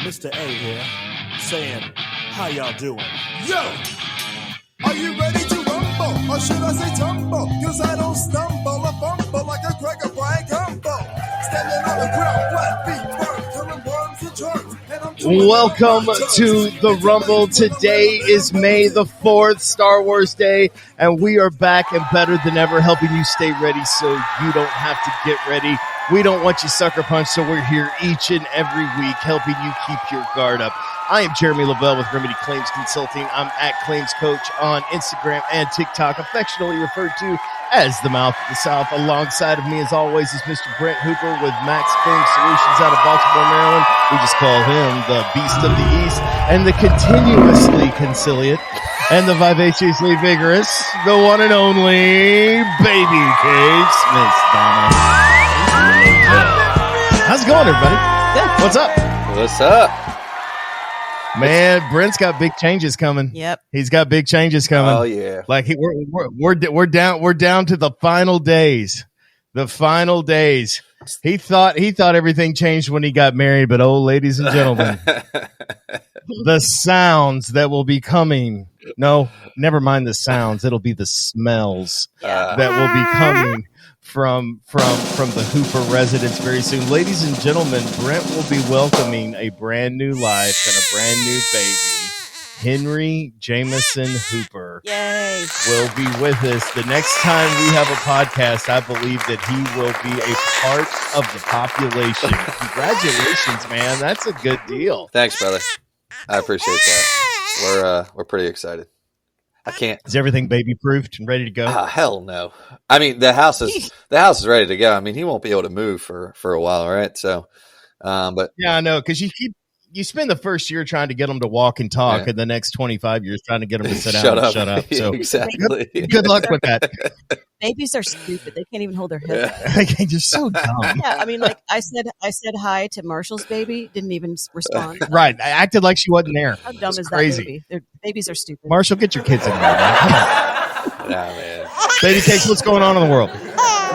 Mr. A here, saying, how y'all doing? Yo! Are you ready to rumble? Or should I say tumble? Cause I don't stumble or fumble like a cracker frying combo. Standing on the ground, flat feet firm, killing worms and germs. Welcome to the Rumble. Today is May the 4th, Star Wars Day, and we are back and better than ever, helping you stay ready so you don't have to get ready. We don't want you sucker punch, so we're here each and every week helping you keep your guard up. I am Jeremy Lavelle with Remedy Claims Consulting. I'm at Claims Coach on Instagram and TikTok, affectionately referred to as the Mouth of the South. Alongside of me, as always, is Mr. Brent Hooper with Max Film Solutions out of Baltimore, Maryland. We just call him the Beast of the East, and the continuously conciliate and the vivaciously vigorous, the one and only Baby Cakes, Miss Donna. How's it going, everybody? Good. What's up? What's up? Man, Brent's got big changes coming. Yep, he's got big changes coming. Oh yeah, like we're down to the final days. The final days. He thought everything changed when he got married, but oh, ladies and gentlemen, the sounds that will be coming. No, never mind the sounds. It'll be the smells that will be coming from the Hooper residence very soon. Ladies and gentlemen, Brent will be welcoming a brand new life and a brand new baby. Henry Jameson Hooper yay! Will be with us. The next time we have a podcast, I believe that he will be a part of the population. Congratulations, man. That's a good deal. Thanks, brother. I appreciate that. We're pretty excited. I can't. Is everything baby proofed and ready to go? Hell no. I mean, the house is ready to go. I mean, he won't be able to move for a while, right? So, but yeah, I know, because you spend the first year trying to get them to walk and talk, and the next 25 years trying to get them to sit down and shut up. So exactly. Good luck with that. Babies are stupid. They can't even hold their head. They're just so dumb. Yeah, I mean, like I said hi to Marshall's baby. Didn't even respond. Right. I acted like she wasn't there. How dumb is crazy. that baby? Babies are stupid. Marshall, get your kids in there, man. Come on. Nah, man. Baby Cakes, what's going on in the world?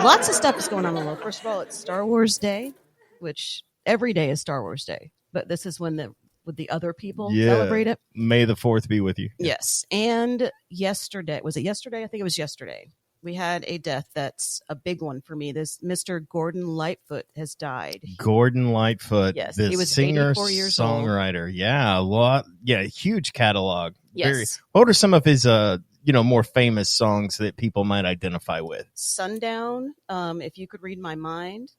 Lots of stuff is going on in the world. First of all, it's Star Wars Day, which every day is Star Wars Day. But this is when the other people celebrate it. May the 4th be with you. Yes. And yesterday, was it yesterday? I think it was yesterday. We had a death that's a big one for me. This Mr. Gordon Lightfoot has died. Gordon Lightfoot. Yes. The he was singer, 84 years songwriter. old. Yeah, a lot. Yeah, huge catalog. Yes. What are some of his more famous songs that people might identify with? Sundown, If You Could Read My Mind,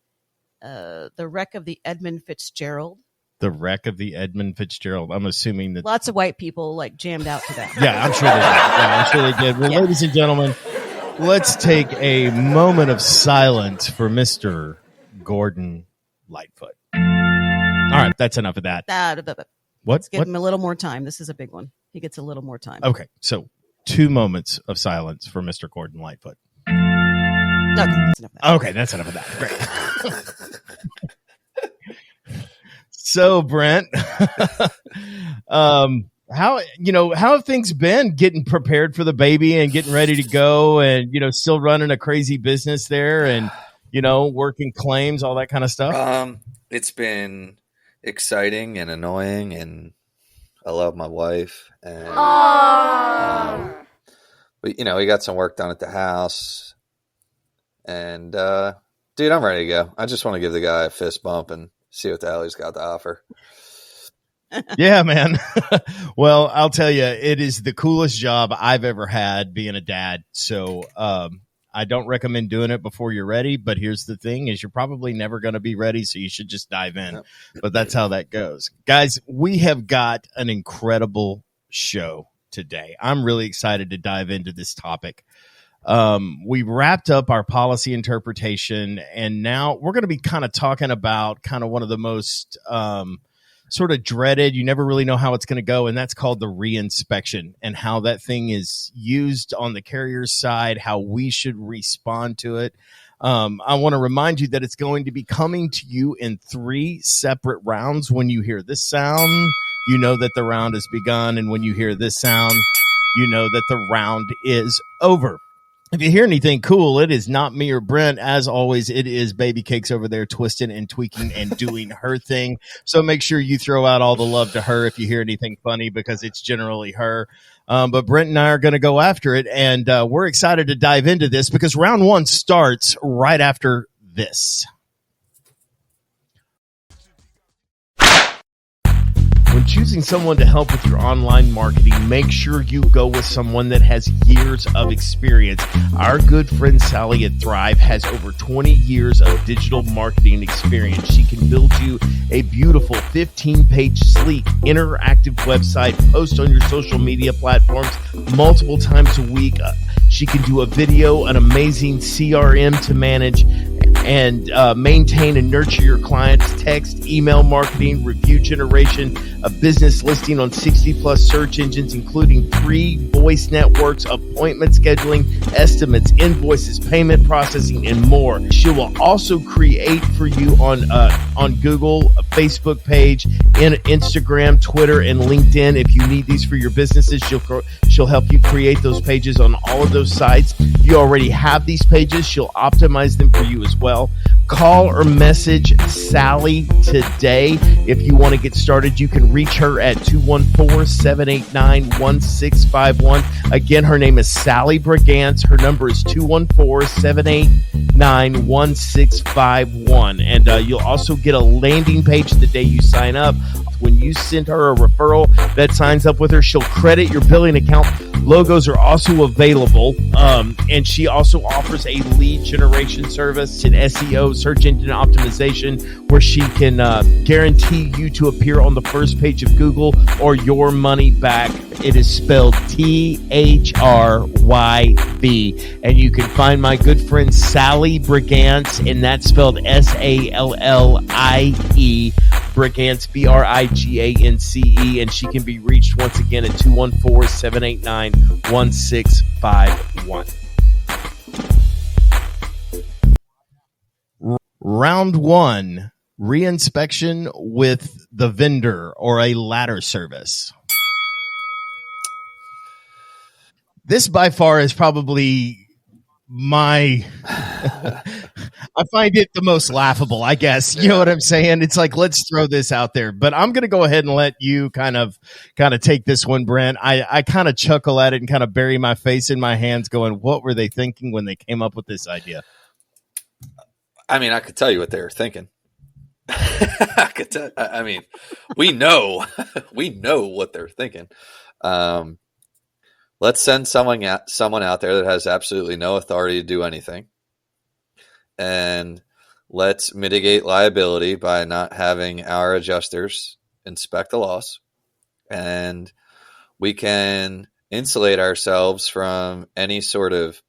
The Wreck of the Edmund Fitzgerald. The Wreck of the Edmund Fitzgerald. I'm assuming that lots of white people like jammed out to that. Yeah, I'm sure they did. Well, ladies and gentlemen, let's take a moment of silence for Mr. Gordon Lightfoot. All right, that's enough of that. What? Let's give him a little more time. This is a big one. He gets a little more time. Okay, so 2 moments of silence for Mr. Gordon Lightfoot. Okay, that's enough of that. Great. So, Brent, how have things been getting prepared for the baby and getting ready to go and, still running a crazy business there and, working claims, all that kind of stuff? It's been exciting and annoying, and I love my wife. And, we got some work done at the house. And, dude, I'm ready to go. I just want to give the guy a fist bump and see what the hell he's got to offer. Yeah, man. Well, I'll tell you, it is the coolest job I've ever had being a dad. So I don't recommend doing it before you're ready. But here's the thing is you're probably never going to be ready. So you should just dive in. Yep. But that's how that goes. Guys, we have got an incredible show today. I'm really excited to dive into this topic. We wrapped up our policy interpretation, and now we're going to be kind of talking about kind of one of the most sort of dreaded, you never really know how it's going to go, and that's called the reinspection, and how that thing is used on the carrier's side, how we should respond to it. I want to remind you that it's going to be coming to you in 3 separate rounds. When you hear this sound, you know that the round has begun, and when you hear this sound, you know that the round is over. If you hear anything cool, it is not me or Brent. As always, it is Baby Cakes over there twisting and tweaking and doing her thing. So make sure you throw out all the love to her if you hear anything funny, because it's generally her. But Brent and I are going to go after it, and we're excited to dive into this because round one starts right after this. When choosing someone to help with your online marketing, make sure you go with someone that has years of experience. Our good friend Sally at Thrive has over 20 years of digital marketing experience. She can build you a beautiful 15-page, sleek, interactive website, post on your social media platforms multiple times a week. She can do a video, an amazing CRM to manage and maintain and nurture your clients' text, email marketing, review generation, a business listing on 60-plus search engines, including 3 voice networks, appointment scheduling, estimates, invoices, payment processing, and more. She will also create for you on Google, a Facebook page, in Instagram, Twitter, and LinkedIn. If you need these for your businesses, she'll help you create those pages on all of those sites. If you already have these pages, she'll optimize them for you as well. Call or message Sally today. If you want to get started, you can reach her at 214-789-1651. Again, her name is Sally Brigance. Her number is 214-789-1651. And you'll also get a landing page the day you sign up. When you send her a referral that signs up with her, she'll credit your billing account. Logos are also available, and she also offers a lead generation service and SEO, search engine optimization, where she can guarantee you to appear on the first page of Google or your money back. It is spelled THRYB, and you can find my good friend Sally Brigance, and that's spelled SALLIE. Brigance, BRIGANCE, and she can be reached once again at 214-789-1651. Round one, reinspection with the vendor or a ladder service. This by far is probably I find it the most laughable, I guess. You know what I'm saying? It's like, let's throw this out there. But I'm going to go ahead and let you kind of take this one, Brent. I kind of chuckle at it and kind of bury my face in my hands going, what were they thinking when they came up with this idea? I mean, I could tell you what they were thinking. I mean, we know what they're thinking. Let's send someone out there that has absolutely no authority to do anything. And let's mitigate liability by not having our adjusters inspect the loss. And we can insulate ourselves from any sort of,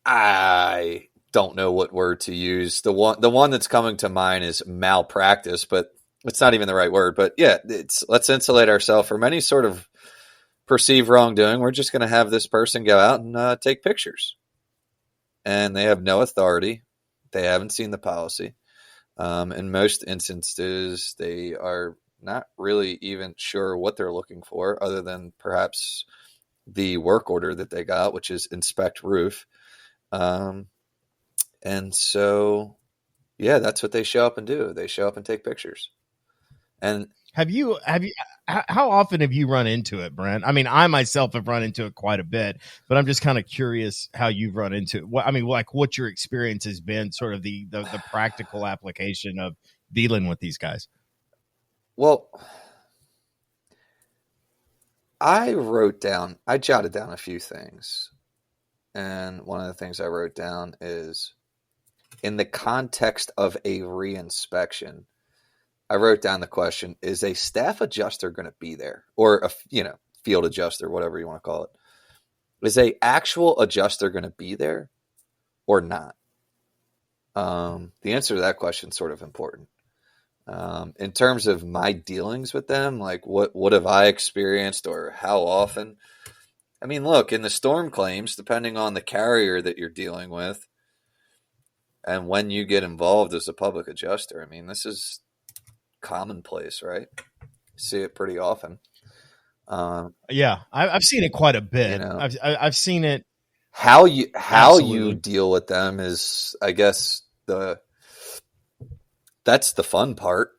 I don't know what word to use. The one that's coming to mind is malpractice, but it's not even the right word. But yeah, let's insulate ourselves from any sort of perceived wrongdoing. We're just going to have this person go out and take pictures. And they have no authority. They haven't seen the policy. In most instances, they are not really even sure what they're looking for, other than perhaps the work order that they got, which is inspect roof. And so, yeah, that's what they show up and do. They show up and take pictures. And how often have you run into it, Brent? I mean, I myself have run into it quite a bit, but I'm just kind of curious how you've run into it. What your experience has been, sort of the practical application of dealing with these guys. Well, I jotted down a few things. And one of the things I wrote down is, in the context of a reinspection, I wrote down the question, is a staff adjuster going to be there? Or a field adjuster, whatever you want to call it. Is a actual adjuster going to be there or not? The answer to that question is sort of important. In terms of my dealings with them, like what have I experienced or how often? I mean, look, in the storm claims, depending on the carrier that you're dealing with and when you get involved as a public adjuster, I mean, this is commonplace, right? See it pretty often. Yeah, I've seen it quite a bit. I've seen it How you Absolutely. deal with them is, I guess, that's the fun part,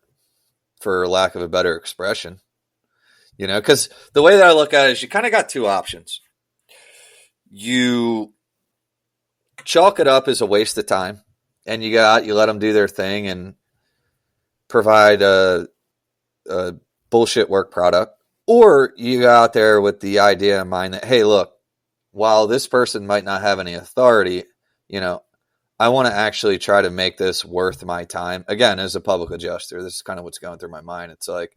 for lack of a better expression. You know, because the way that I look at it is you kind of got two options. You chalk it up as a waste of time, and you let them do their thing and provide a bullshit work product, or you go out there with the idea in mind that, hey, look, while this person might not have any authority, you know, I want to actually try to make this worth my time. Again, as a public adjuster, this is kind of what's going through my mind. It's like,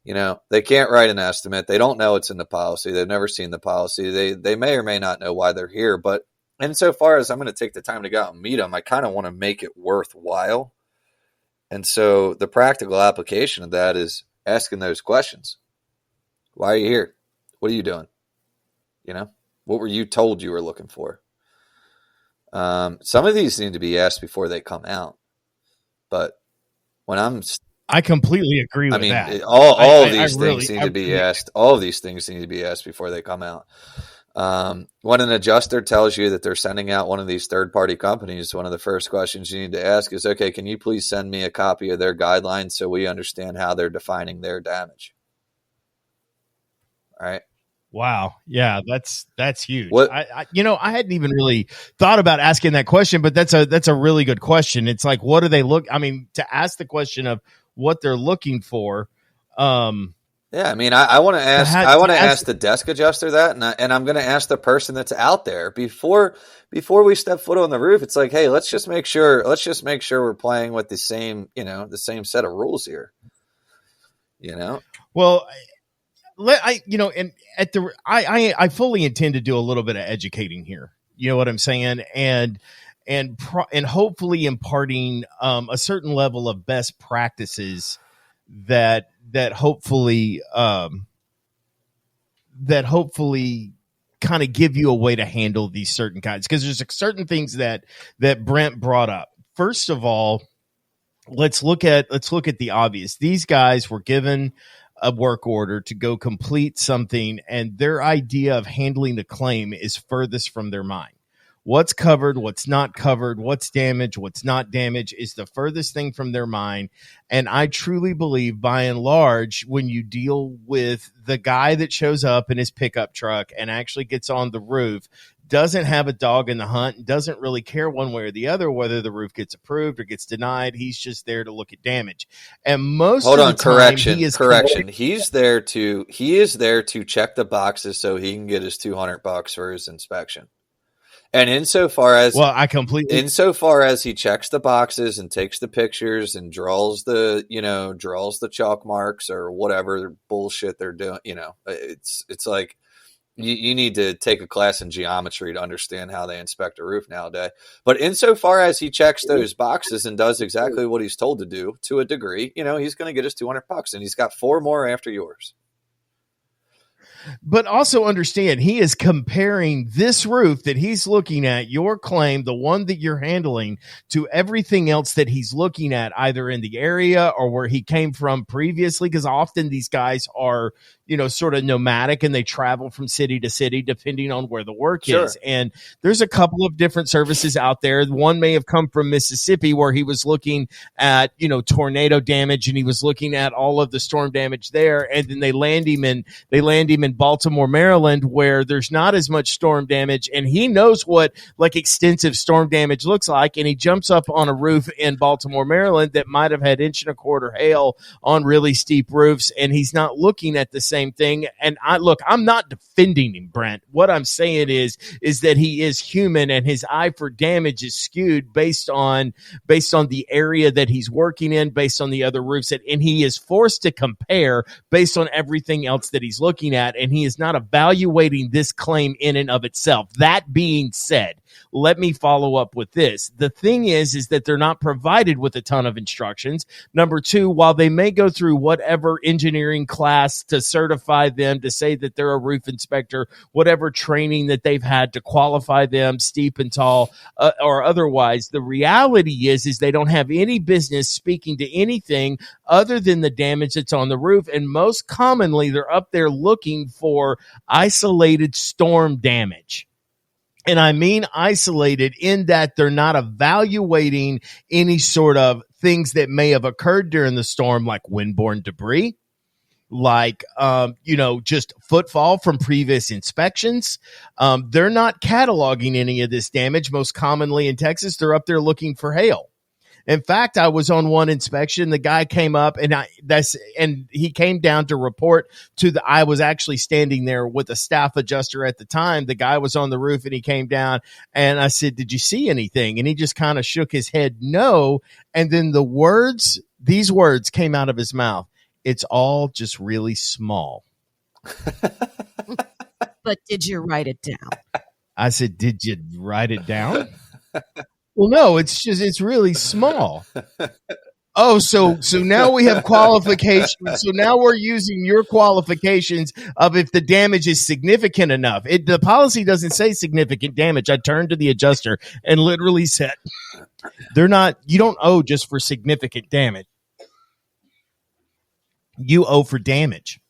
you know, they can't write an estimate. They don't know it's in the policy. They've never seen the policy. They may or may not know why they're here. But insofar as I'm going to take the time to go out and meet them, I kind of want to make it worthwhile. And so the practical application of that is asking those questions. Why are you here? What are you doing? You know, what were you told you were looking for? Some of these need to be asked before they come out. But when I completely agree with I mean, that. all of these things need to be asked. All of these things need to be asked before they come out. When an adjuster tells you that they're sending out one of these third-party companies, one of the first questions you need to ask is, okay, can you please send me a copy of their guidelines so we understand how they're defining their damage? All right. Wow. Yeah, that's huge. What- I I hadn't even really thought about asking that question, but that's a really good question. It's like, what do they look? I mean, to ask the question of what they're looking for. Yeah, I mean, I want to ask. I want to ask the desk adjuster that, and I'm going to ask the person that's out there before we step foot on the roof. It's like, hey, let's just make sure we're playing with the same set of rules here. You know. Well, I fully intend to do a little bit of educating here. You know what I'm saying? And hopefully imparting a certain level of best practices that hopefully kind of give you a way to handle these certain kinds, because there's certain things that Brent brought up. First of all, let's look at the obvious. These guys were given a work order to go complete something, and their idea of handling the claim is furthest from their mind. What's covered, what's not covered, what's damaged, what's not damaged is the furthest thing from their mind. And I truly believe, by and large, when you deal with the guy that shows up in his pickup truck and actually gets on the roof, doesn't have a dog in the hunt, and doesn't really care one way or the other whether the roof gets approved or gets denied. He's just there to look at damage. And most of the time, correction. He is there to check the boxes so he can get his $200 for his inspection. And insofar as he checks the boxes and takes the pictures and draws the chalk marks or whatever bullshit they're doing, it's like you need to take a class in geometry to understand how they inspect a roof nowadays. But insofar as he checks those boxes and does exactly what he's told to do to a degree, he's going to get his $200, and he's got 4 more after yours. But also understand, he is comparing this roof that he's looking at, your claim, the one that you're handling, to everything else that he's looking at, either in the area or where he came from previously, because often these guys are, sort of nomadic, and they travel from city to city depending on where the work is. And there's a couple of different services out there. One may have come from Mississippi, where he was looking at, tornado damage, and he was looking at all of the storm damage there. And then they land him in Baltimore, Maryland, where there's not as much storm damage, and he knows what extensive storm damage looks like. And he jumps up on a roof in Baltimore, Maryland that might have had 1.25 inch hail on really steep roofs, and he's not looking at the same thing. And I'm not defending him, Brent. What I'm saying is that he is human, and his eye for damage is skewed based on the area that he's working in, based on the other roofs, and he is forced to compare based on everything else that he's looking at, and he is not evaluating this claim in and of itself. That being said, let me follow up with this. The thing is that they're not provided with a ton of instructions. Number 2, while they may go through whatever engineering class to certify them to say that they're a roof inspector, whatever training that they've had to qualify them, steep and tall, or otherwise, the reality is they don't have any business speaking to anything other than the damage that's on the roof. And most commonly, they're up there looking for isolated storm damage. And I mean isolated in that they're not evaluating any sort of things that may have occurred during the storm, like windborne debris, like, just footfall from previous inspections. They're not cataloging any of this damage. Most commonly in Texas, they're up there looking for hail. In fact, I was on one inspection. The guy came up and he came down to report I was actually standing there with a staff adjuster at the time. The guy was on the roof and he came down and I said, "Did you see anything?" And he just kind of shook his head, no. And then these words came out of his mouth. "It's all just really small." But did you write it down? I said, "Did you write it down?" "Well, no, it's really small." "Oh, so now we have qualifications. So now we're using your qualifications of if the damage is significant enough." The policy doesn't say significant damage. I turned to the adjuster and literally said, you don't owe just for significant damage. You owe for damage.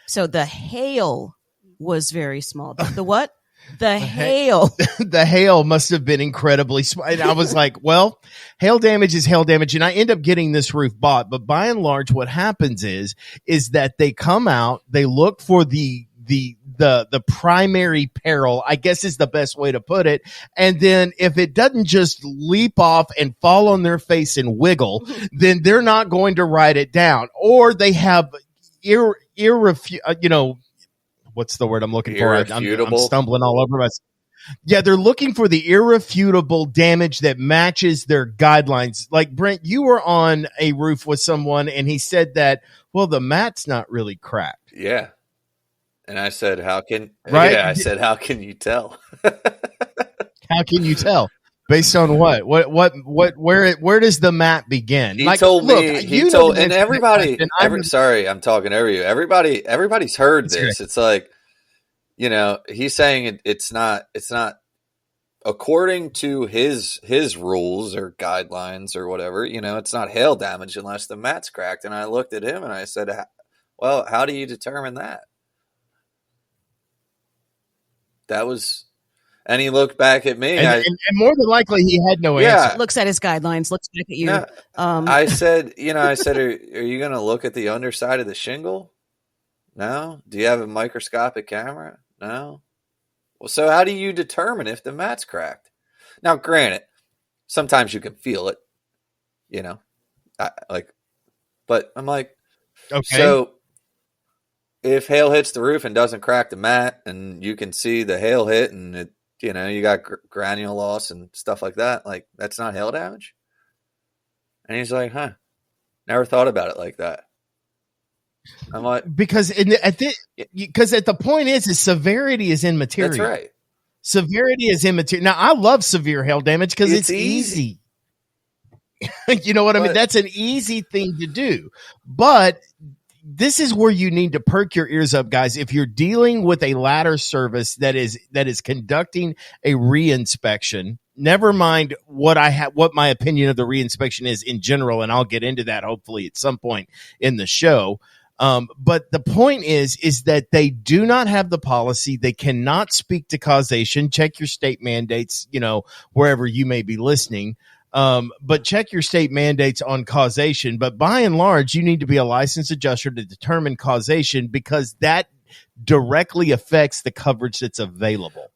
So the hail was very small. The what? The hail. The hail must have been incredibly small. And I was like, well, hail damage is hail damage. And I end up getting this roof bought. But by and large, what happens is that they come out, they look for the primary peril, I guess is the best way to put it. And then if it doesn't just leap off and fall on their face and wiggle, then they're not going to write it down. Or they have what's the word I'm looking for? I'm stumbling all over myself. Yeah, they're looking for the irrefutable damage that matches their guidelines. Like, Brent, you were on a roof with someone and he said that, well, the mat's not really cracked. Yeah. And I said, how can you tell? How can you tell? Based on what? Where does the mat begin? He told me, and everybody, sorry, I'm talking over you. Everybody's heard this. Great. It's like, he's saying it's not according to his rules or guidelines or whatever, it's not hail damage unless the mat's cracked. And I looked at him and I said, well, how do you determine that? And he looked back at me. And more than likely, he had no answer. Looks at his guidelines, looks back at you. Yeah. I said, are you going to look at the underside of the shingle? No. Do you have a microscopic camera? No. Well, so how do you determine if the mat's cracked? Now, granted, sometimes you can feel it, but I'm like, okay. So if hail hits the roof and doesn't crack the mat and you can see the hail hit and it, you got granule loss and stuff like that, like that's not hail damage. And he's like, never thought about it like that. I'm like, because at the point is severity is immaterial. That's right. Severity is immaterial. Now, I love severe hail damage because it's easy. You know what I mean? That's an easy thing to do. But this is where you need to perk your ears up, guys. If you're dealing with a ladder service that is conducting a reinspection, never mind what my opinion of the reinspection is in general, and I'll get into that hopefully at some point in the show. But the point is that they do not have the policy. They cannot speak to causation. Check your state mandates, wherever you may be listening. But check your state mandates on causation. But by and large, you need to be a licensed adjuster to determine causation because that directly affects the coverage that's available.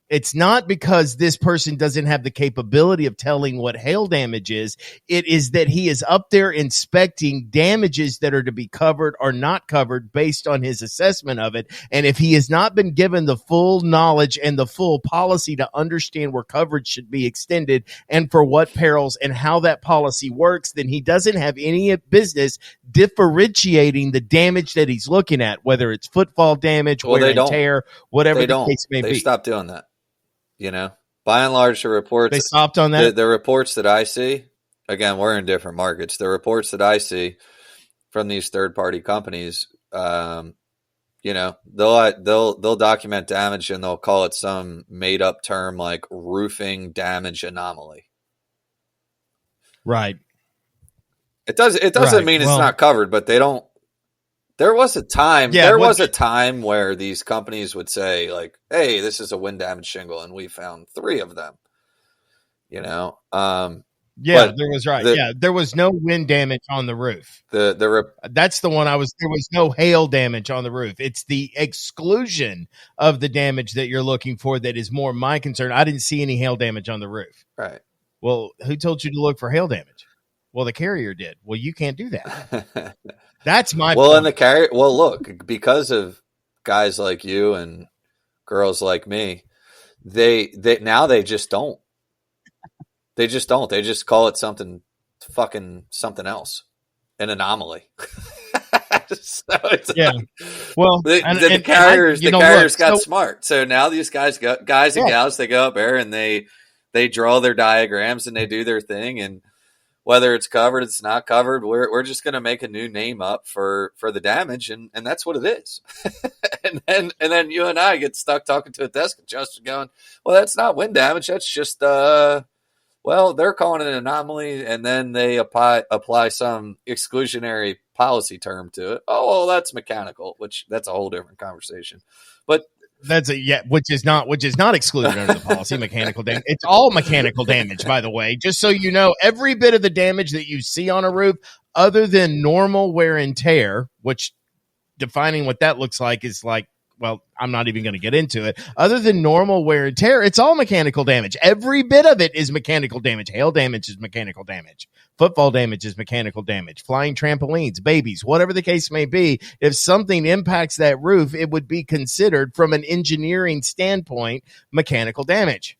It's not because this person doesn't have the capability of telling what hail damage is. It is that he is up there inspecting damages that are to be covered or not covered based on his assessment of it. And if he has not been given the full knowledge and the full policy to understand where coverage should be extended and for what perils and how that policy works, then he doesn't have any business differentiating the damage that he's looking at, whether it's footfall damage, wear and tear, whatever the case may be. They stopped doing that. By and large, the reports, they stopped on that. The reports that I see, again, we're in different markets. The reports that I see from these third-party companies, they'll document damage and they'll call it some made-up term like roofing damage anomaly. Right. It doesn't mean it's not covered, but they don't There was a time. Yeah, There what- was a time where these companies would say, like, "Hey, this is a wind damage shingle, and we found 3 of them." You know, Yeah, but there was right. the- Yeah, there was no wind damage on the roof. the That's the one I was. There was no hail damage on the roof. It's the exclusion of the damage that you're looking for that is more my concern. I didn't see any hail damage on the roof. right. Well, who told you to look for hail damage? Well, the carrier did. Well, you can't do that. That's my Well, point. and the carrier. Well, look, because of guys like you and girls like me, they now they just don't. They just don't. They just call it something else, an anomaly. So it's Yeah. like, Well, the and carriers, you know, carriers look, got so- smart. So now these guys and gals, they go up there and they draw their diagrams and they do their thing. And whether it's covered, it's not covered, we're just going to make a new name up for the damage, and that's what it is. and then you and I get stuck talking to a desk adjuster, going, "Well, that's not wind damage. That's just well, they're calling it an anomaly," and then they apply some exclusionary policy term to it. Oh, well, that's mechanical, which that's a whole different conversation. But That's which is not excluded under the policy. Mechanical damage. It's all mechanical damage, by the way. Just so you know, every bit of the damage that you see on a roof, other than normal wear and tear, which defining what that looks like is like, well, I'm not even going to get into it. Other than normal wear and tear, it's all mechanical damage. Every bit of it is mechanical damage. Hail damage is mechanical damage. Football damage is mechanical damage. Flying trampolines, babies, whatever the case may be, if something impacts that roof, it would be considered from an engineering standpoint mechanical damage.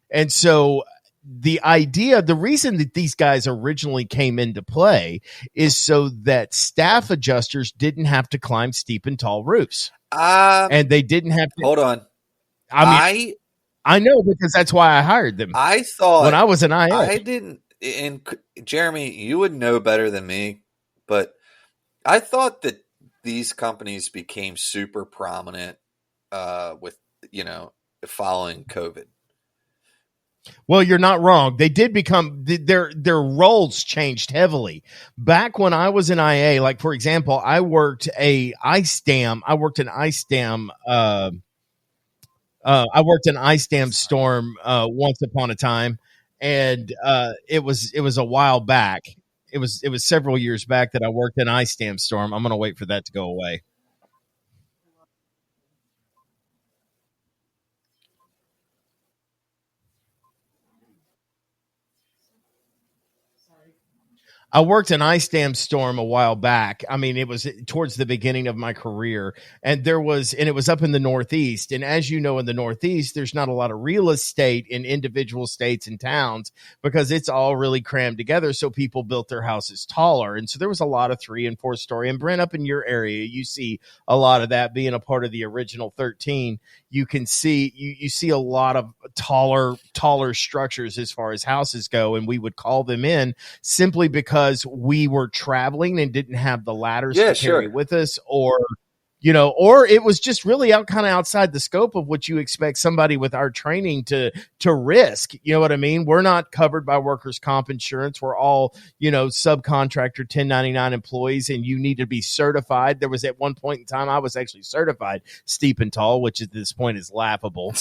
And so the reason that these guys originally came into play is so that staff adjusters didn't have to climb steep and tall roofs. And they didn't have to. hold on, I know, because that's why I hired them. I thought when I was an IA. I didn't. And Jeremy, you would know better than me, but I thought that these companies became super prominent with following COVID. Well, you're not wrong. They did become their roles changed heavily. Back when I was an IA, like for example, I worked an ice dam. I worked an ice dam storm once upon a time, and it was a while back. It was several years back that I worked an ice dam storm. I'm going to wait for that to go away. I worked an ice dam storm a while back. I mean, it was towards the beginning of my career, and it was up in the Northeast. And as you know, in the Northeast, there's not a lot of real estate in individual states and towns because it's all really crammed together. So people built their houses taller. And so there was a lot of 3 and 4 story. And Brent, up in your area, you see a lot of that. Being a part of the original 13, you can see, you see a lot of taller structures as far as houses go. And we would call them in simply because we were traveling and didn't have the ladders to carry with us, or it was just really outside the scope of what you expect somebody with our training to risk. You know what I mean? We're not covered by workers' comp insurance. We're all, subcontractor 1099 employees, and you need to be certified. There was at one point in time, I was actually certified steep and tall, which at this point is laughable.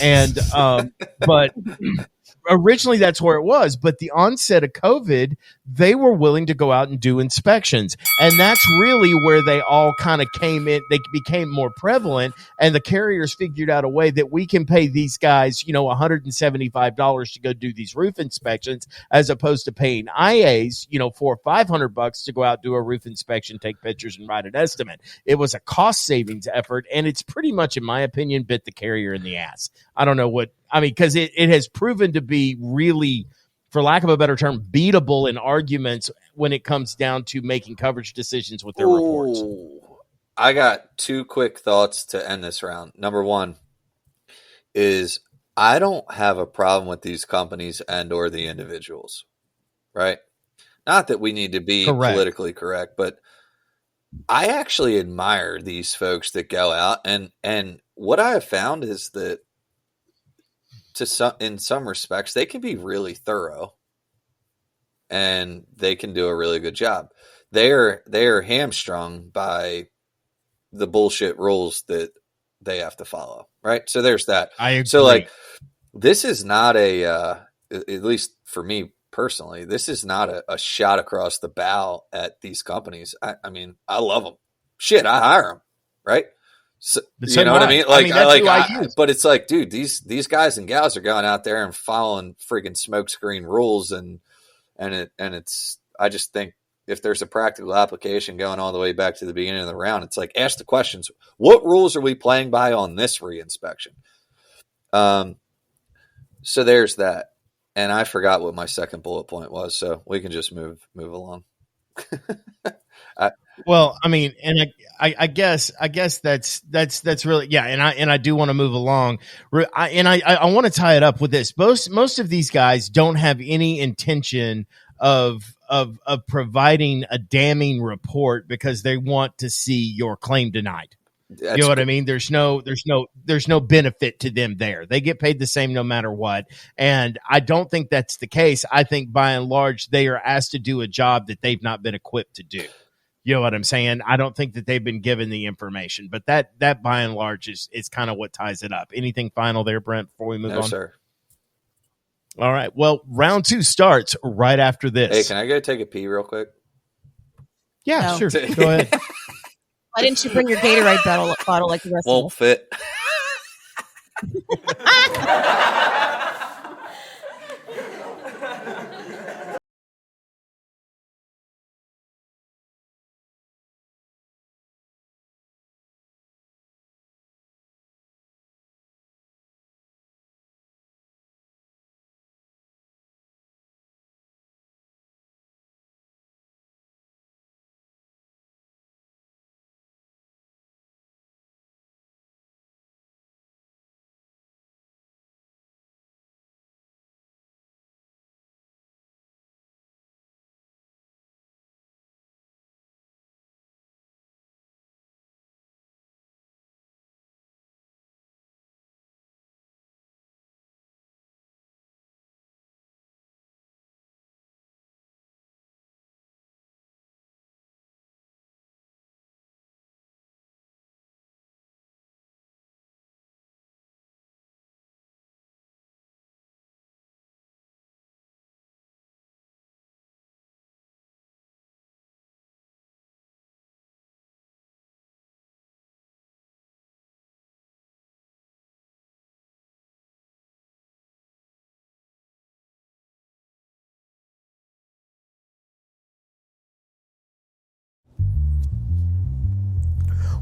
And, but originally that's where it was. But the onset of COVID, they were willing to go out and do inspections. And that's really where they all kind of came in. They became more prevalent, and the carriers figured out a way that we can pay these guys, $175 to go do these roof inspections, as opposed to paying IAs, $400 or $500 to go out, do a roof inspection, take pictures, and write an estimate. It was a cost savings effort, and it's pretty much, in my opinion, bit the carrier in the ass. I don't know because it has proven to be really, for lack of a better term, beatable in arguments when it comes down to making coverage decisions with their reports. I got 2 quick thoughts to end this round. Number 1 is I don't have a problem with these companies and or the individuals, right? Not that we need to be politically correct, but I actually admire these folks that go out and what I have found is that in some respects, they can be really thorough and they can do a really good job. they're hamstrung by the bullshit rules that they have to follow, right? So there's that. I agree. So like, this is not at least for me personally, this is not a shot across the bow at these companies. I mean, I love them. Shit, I hire them, right? So, you know what I mean? Like, but it's like, dude, these guys and gals are going out there and following freaking smokescreen rules, and it's. I just think if there's a practical application going all the way back to the beginning of the round, it's like, ask the questions: what rules are we playing by on this reinspection? So there's that. And I forgot what my second bullet point was, so we can just move along. Well, I mean, and I guess that's really, yeah. And I do want to move along. I want to tie it up with this. Most of these guys don't have any intention of providing a damning report because they want to see your claim denied. You know what I mean? There's no benefit to them there. They get paid the same no matter what. And I don't think that's the case. I think by and large, they are asked to do a job that they've not been equipped to do. You know what I'm saying? I don't think that they've been given the information, but that by and large is kind of what ties it up. Anything final there, Brent, before we move on? No, sir. All right. Well, round 2 starts right after this. Hey, can I go take a pee real quick? Yeah, No. sure. Go ahead. Why didn't you bring your Gatorade bottle like the rest Won't of us? fit.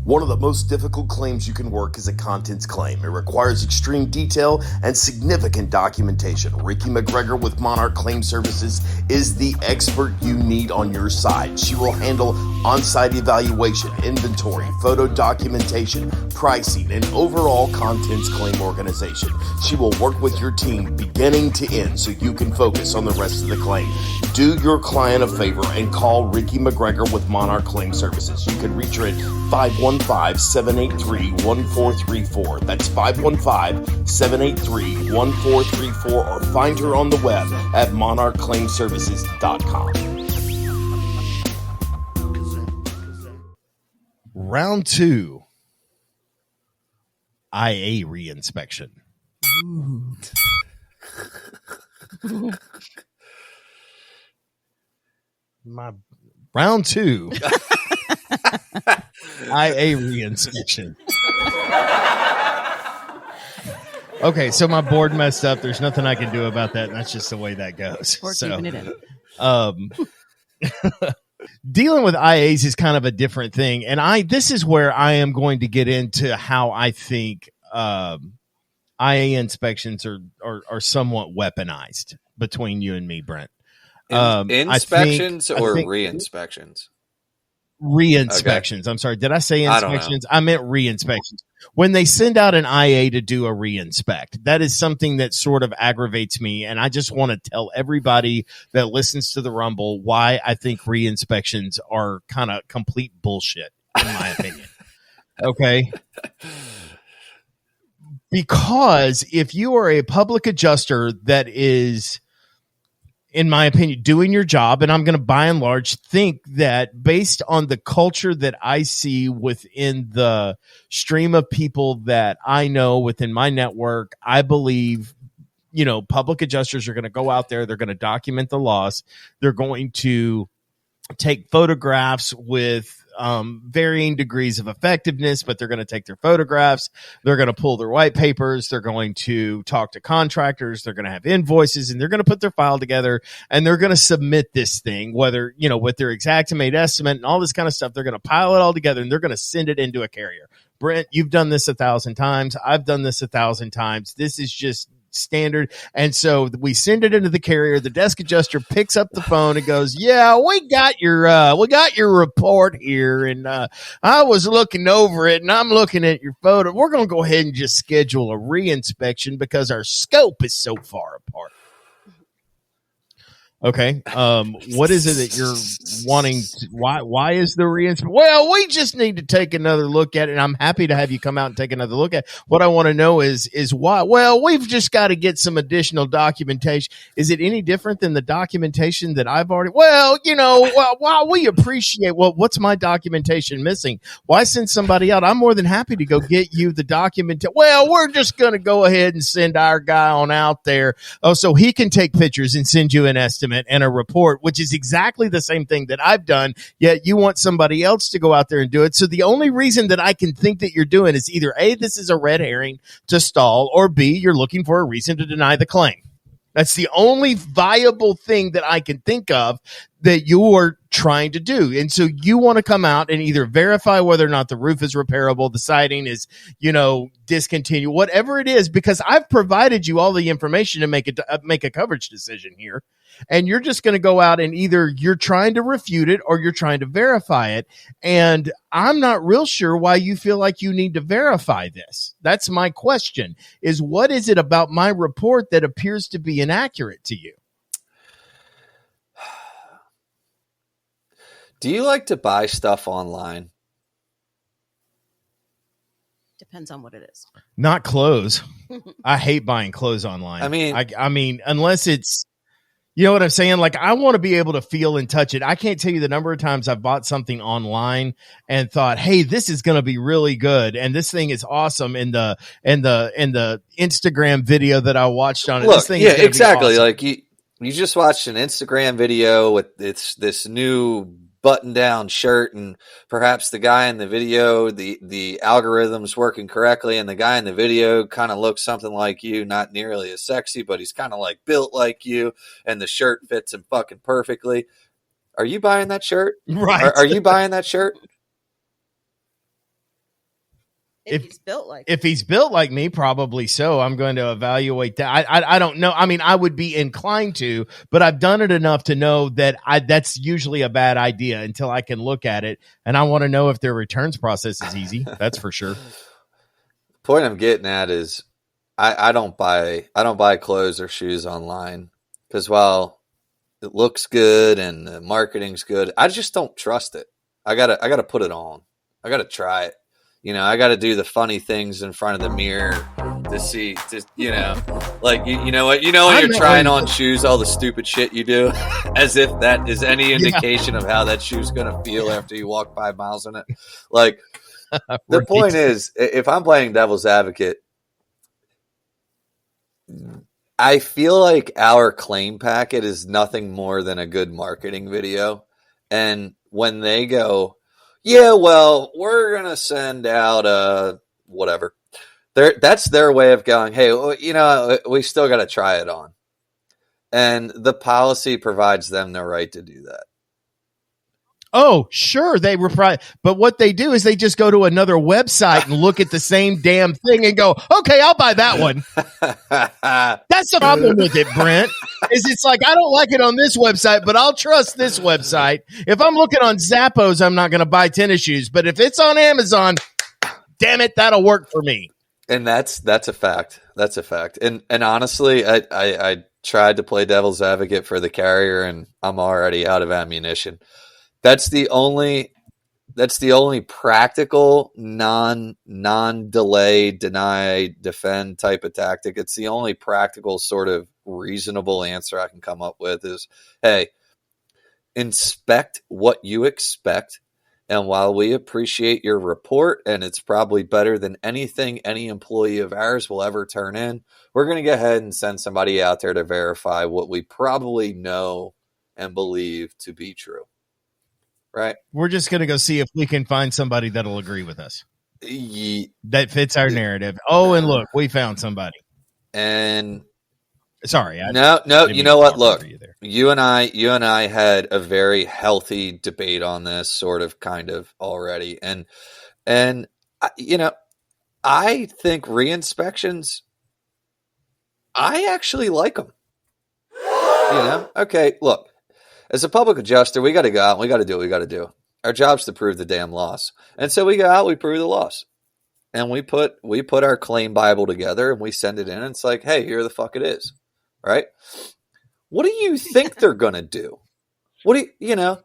One of the most difficult claims you can work is a contents claim. It requires extreme detail and significant documentation. Ricky McGregor with Monarch Claim Services is the expert you need on your side. She will handle on-site evaluation, inventory, photo documentation, pricing, and overall contents claim organization. She will work with your team beginning to end so you can focus on the rest of the claim. Do your client a favor and call Ricky McGregor with Monarch Claim Services. You can reach her at 515-783-1434. That's 515-783-1434, or find her on the web at monarchclaimservices.com. Round 2, IA reinspection. Round 2, IA reinspection. Okay, so my board messed up. There's nothing I can do about that, and that's just the way that goes. Or So, keeping it in. dealing with IAs is kind of a different thing, and this is where I am going to get into how I think IA inspections are somewhat weaponized between you and me, Brent. Inspections or re-inspections? Re-inspections. Okay. I'm sorry. Did I say inspections? I meant re-inspections. When they send out an IA to do a re-inspect, that is something that sort of aggravates me. And I just want to tell everybody that listens to the Rumble why I think re-inspections are kind of complete bullshit, in my opinion. Okay. Because if you are a public adjuster that is in my opinion, doing your job. And I'm going to by and large think that based on the culture that I see within the stream of people that I know within my network, I believe, public adjusters are going to go out there. They're going to document the loss. They're going to take photographs with varying degrees of effectiveness, but they're going to take their photographs. They're going to pull their white papers. They're going to talk to contractors. They're going to have invoices, and they're going to put their file together, and they're going to submit this thing, whether, with their Xactimate estimate and all this kind of stuff. They're going to pile it all together, and they're going to send it into a carrier. Brent, you've done this 1,000 times. I've done this 1,000 times. This is just standard. And so we send it into the carrier. The desk adjuster picks up the phone and goes, yeah, we got your report here. And I was looking over it, and I'm looking at your photo. We're going to go ahead and just schedule a reinspection because our scope is so far apart. Okay. What is it that you're wanting? Why is the reinspection? Well, we just need to take another look at it. And I'm happy to have you come out and take another look at it. What I want to know is why. Well, we've just got to get some additional documentation. Is it any different than the documentation that I've already? Well, while we appreciate, what's my documentation missing? Why send somebody out? I'm more than happy to go get you the document. Well, we're just going to go ahead and send our guy on out there. Oh, so he can take pictures and send you an estimate and a report, which is exactly the same thing that I've done, yet you want somebody else to go out there and do it. So the only reason that I can think that you're doing is either A, this is a red herring to stall, or B, you're looking for a reason to deny the claim. That's the only viable thing that I can think of that you're trying to do. And so you want to come out and either verify whether or not the roof is repairable, the siding is, discontinued, whatever it is, because I've provided you all the information to make a coverage decision here. And you're just going to go out and either you're trying to refute it or you're trying to verify it. And I'm not real sure why you feel like you need to verify this. That's my question, is what is it about my report that appears to be inaccurate to you? Do you like to buy stuff online? Depends on what it is. Not clothes. I hate buying clothes online. I mean, unless it's, you know what I'm saying? Like, I want to be able to feel and touch it. I can't tell you the number of times I've bought something online and thought, hey, this is going to be really good. And this thing is awesome. In the Instagram video that I watched on it. Look, this thing yeah, is exactly. awesome. Like you just watched an Instagram video with this new button down shirt, and perhaps the guy in the video, the algorithm's working correctly, and the guy in the video kind of looks something like you, not nearly as sexy, but he's kind of like built like you, and the shirt fits him fucking perfectly. Are you buying that shirt? Right. Are you buying that shirt? If he's built like If he's built like me, probably so. I'm going to evaluate that. I don't know. I mean, I would be inclined to, but I've done it enough to know that that's usually a bad idea until I can look at it. And I want to know if their returns process is easy. That's for sure. The point I'm getting at is I don't buy clothes or shoes online because while it looks good and the marketing's good, I just don't trust it. I gotta put it on. I gotta try it. I got to do the funny things in front of the mirror to see, like, you know what, when you're trying on shoes, all the stupid shit you do, as if that is any indication of how that shoe's going to feel after you walk 5 miles in it. Like, the point is, if I'm playing devil's advocate, I feel like our claim packet is nothing more than a good marketing video. And when they go, yeah, well, we're going to send out whatever. That's their way of going, hey, we still got to try it on. And the policy provides them the right to do that. Oh, sure. They were probably, but what they do is they just go to another website and look at the same damn thing and go, okay, I'll buy that one. That's the problem with it, Brent, is it's like, I don't like it on this website, but I'll trust this website. If I'm looking on Zappos, I'm not going to buy tennis shoes, but if it's on Amazon, damn it, that'll work for me. And that's a fact. That's a fact. And honestly, I tried to play devil's advocate for the carrier, and I'm already out of ammunition. That's the only practical non-delay, deny, defend type of tactic. It's the only practical sort of reasonable answer I can come up with is, hey, inspect what you expect. And while we appreciate your report, and it's probably better than anything any employee of ours will ever turn in, we're going to go ahead and send somebody out there to verify what we probably know and believe to be true. Right? We're just going to go see if we can find somebody that'll agree with us. That fits our narrative. Oh, and look, we found somebody. And sorry. No, you know what? Look, you and I had a very healthy debate on this sort of kind of already. And you know, I think reinspections, I actually like them. You know, okay, look, as a public adjuster, we got to go out and we got to do what we got to do. Our job's to prove the damn loss. And so we go out, we prove the loss. And we put our claim Bible together and we send it in. And it's like, hey, here the fuck it is. Right? What do you think they're going to do? What do you know?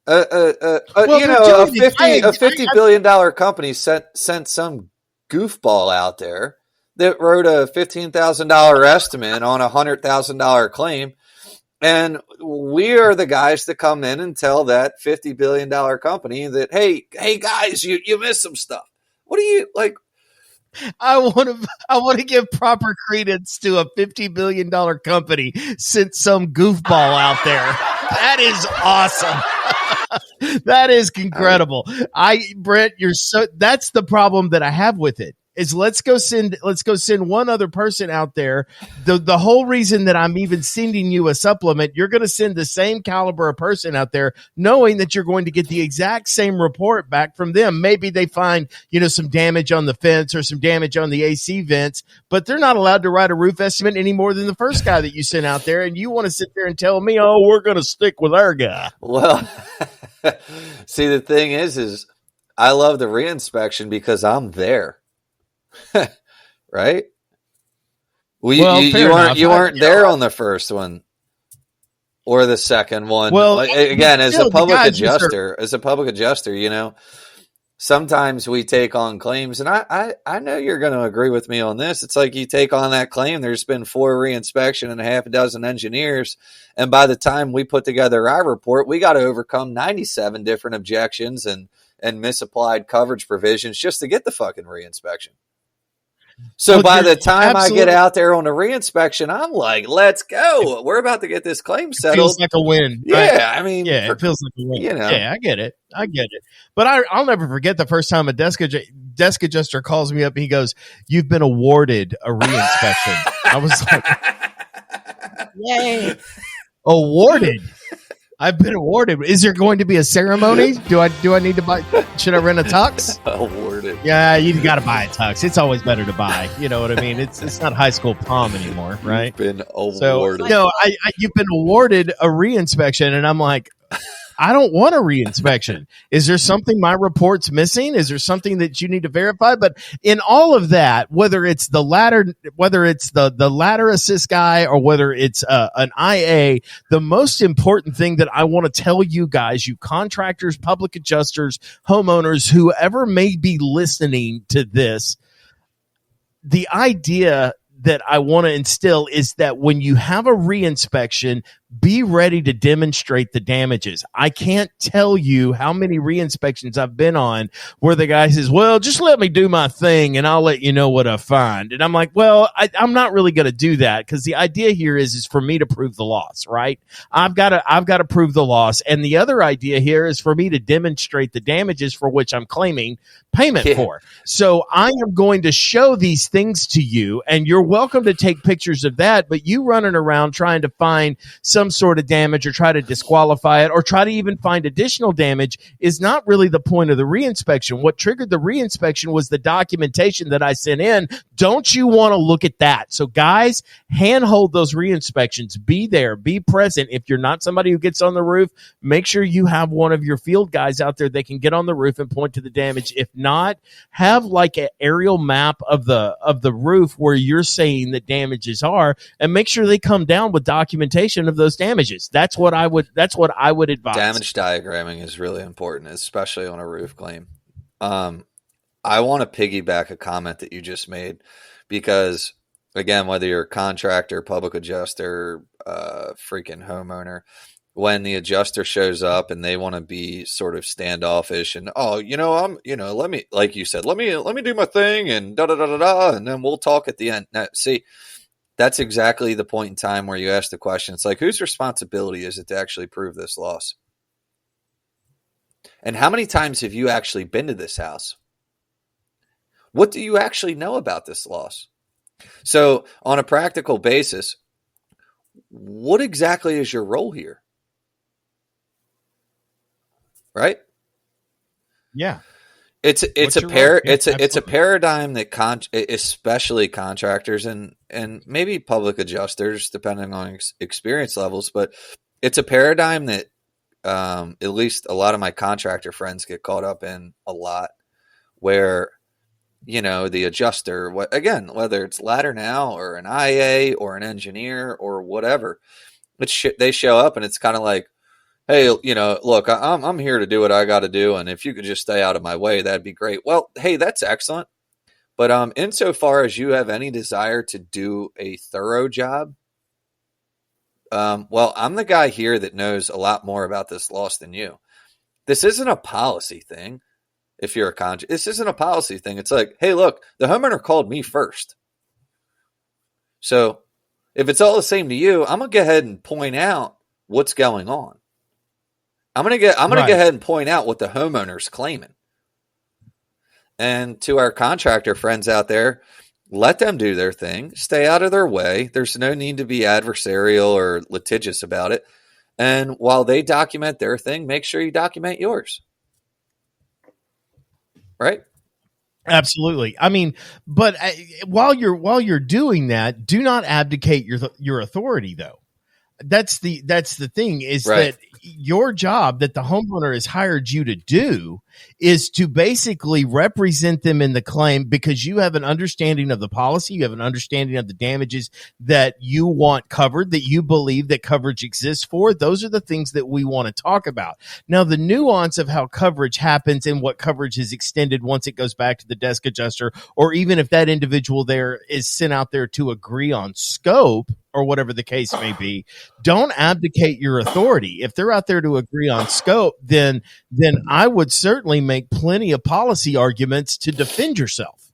A $50 billion company sent some goofball out there that wrote a $15,000 estimate on a $100,000 claim. And we are the guys that come in and tell that $50 billion company that, hey guys, you missed some stuff. What do you like? I want to give proper credence to a $50 billion company sent some goofball out there. That is awesome. That is incredible. Brent, that's the problem that I have with it. Is let's go send one other person out there. The whole reason that I'm even sending you a supplement, you're going to send the same caliber of person out there, knowing that you're going to get the exact same report back from them. Maybe they find, some damage on the fence or some damage on the AC vents, but they're not allowed to write a roof estimate any more than the first guy that you sent out there. And you want to sit there and tell me, oh, we're going to stick with our guy. Well, see, the thing is I love the reinspection because I'm there. Right? Well, you weren't there on the first one or the second one. Well, again, as a public adjuster, sometimes we take on claims, and I know you're going to agree with me on this. It's like you take on that claim. There's been 4 reinspection and a half a dozen engineers, and by the time we put together our report, we got to overcome 97 different objections and misapplied coverage provisions just to get the fucking reinspection. So by the time I get out there on the reinspection, I'm like, let's go. We're about to get this claim settled. Feels like a win. Yeah, right? I mean. Yeah, it feels like a win. Yeah, I get it. But I'll never forget the first time a desk adjuster calls me up and he goes, "You've been awarded a reinspection." I was like, "Yay. Awarded. I've been awarded. Is there going to be a ceremony? Do I need to buy? Should I rent a tux?" Awarded. Yeah, you got to buy a tux. It's always better to buy. You know what I mean? It's not high school prom anymore, right? You've been awarded. So, no, you've been awarded a reinspection, and I'm like, I don't want a reinspection. Is there something my report's missing? Is there something that you need to verify? But in all of that, whether it's the ladder assist guy or whether it's an IA, the most important thing that I want to tell you guys, you contractors, public adjusters, homeowners, whoever may be listening to this, the idea that I want to instill is that when you have a reinspection, be ready to demonstrate the damages. I can't tell you how many reinspections I've been on where the guy says, well, just let me do my thing and I'll let you know what I find. And I'm like, well, I'm not really going to do that because the idea here is for me to prove the loss, right? I've got to prove the loss. And the other idea here is for me to demonstrate the damages for which I'm claiming payment for. So I am going to show these things to you and you're welcome to take pictures of that, but you running around trying to find some sort of damage or try to disqualify it or try to even find additional damage is not really the point of the reinspection. What triggered the reinspection was the documentation that I sent in. Don't you want to look at that? So guys, handhold those reinspections. Be there, be present. If you're not somebody who gets on the roof, make sure you have one of your field guys out there that can get on the roof and point to the damage. If not, have like an aerial map of the roof where you're saying the damages are and make sure they come down with documentation of those damages. That's what I would advise. Damage diagramming is really important, especially on a roof claim. I want to piggyback a comment that you just made because again, whether you're a contractor, public adjuster, freaking homeowner, when the adjuster shows up and they want to be sort of standoffish and, let me, like you said, let me do my thing and da da da da da, and then we'll talk at the end. Now, see, that's exactly the point in time where you ask the question. It's like, whose responsibility is it to actually prove this loss? And how many times have you actually been to this house? What do you actually know about this loss? So on a practical basis, what exactly is your role here? Right? Yeah. It's a Absolutely. paradigm that especially contractors and maybe public adjusters, depending on experience levels, but it's a paradigm that at least a lot of my contractor friends get caught up in a lot, where the adjuster, whether it's ladder now or an IA or an engineer or whatever, they show up and it's kind of like, hey, look, I'm here to do what I got to do, and if you could just stay out of my way, that'd be great. Well, hey, that's excellent. But insofar as you have any desire to do a thorough job, well, I'm the guy here that knows a lot more about this loss than you. This isn't a policy thing. If you're a contractor, this isn't a policy thing. It's like, hey, look, the homeowner called me first. So if it's all the same to you, I'm going to go ahead and point out what's going on. I'm going to go ahead and point out what the homeowner's claiming. And to our contractor friends out there, let them do their thing. Stay out of their way. There's no need to be adversarial or litigious about it. And while they document their thing, make sure you document yours. Right? Absolutely. I mean, but while you're doing that, do not abdicate your authority, though. That's the thing is right. That your job that the homeowner has hired you to do is to basically represent them in the claim, because you have an understanding of the policy, you have an understanding of the damages that you want covered, that you believe that coverage exists for. Those are the things that we want to talk about. Now, the nuance of how coverage happens and what coverage is extended once it goes back to the desk adjuster, or even if that individual there is sent out there to agree on scope or whatever the case may be, don't abdicate your authority. If they're out there to agree on scope, then I would certainly make plenty of policy arguments to defend yourself.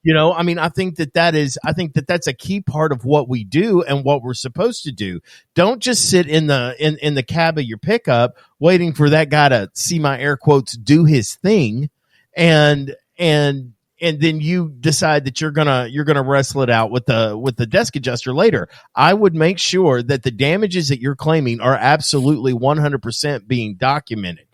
I mean, I think that's a key part of what we do and what we're supposed to do. Don't just sit in the cab of your pickup waiting for that guy to, see my air quotes, do his thing, and then you decide that you're gonna wrestle it out with the desk adjuster later. I would make sure that the damages that you're claiming are absolutely 100% being documented.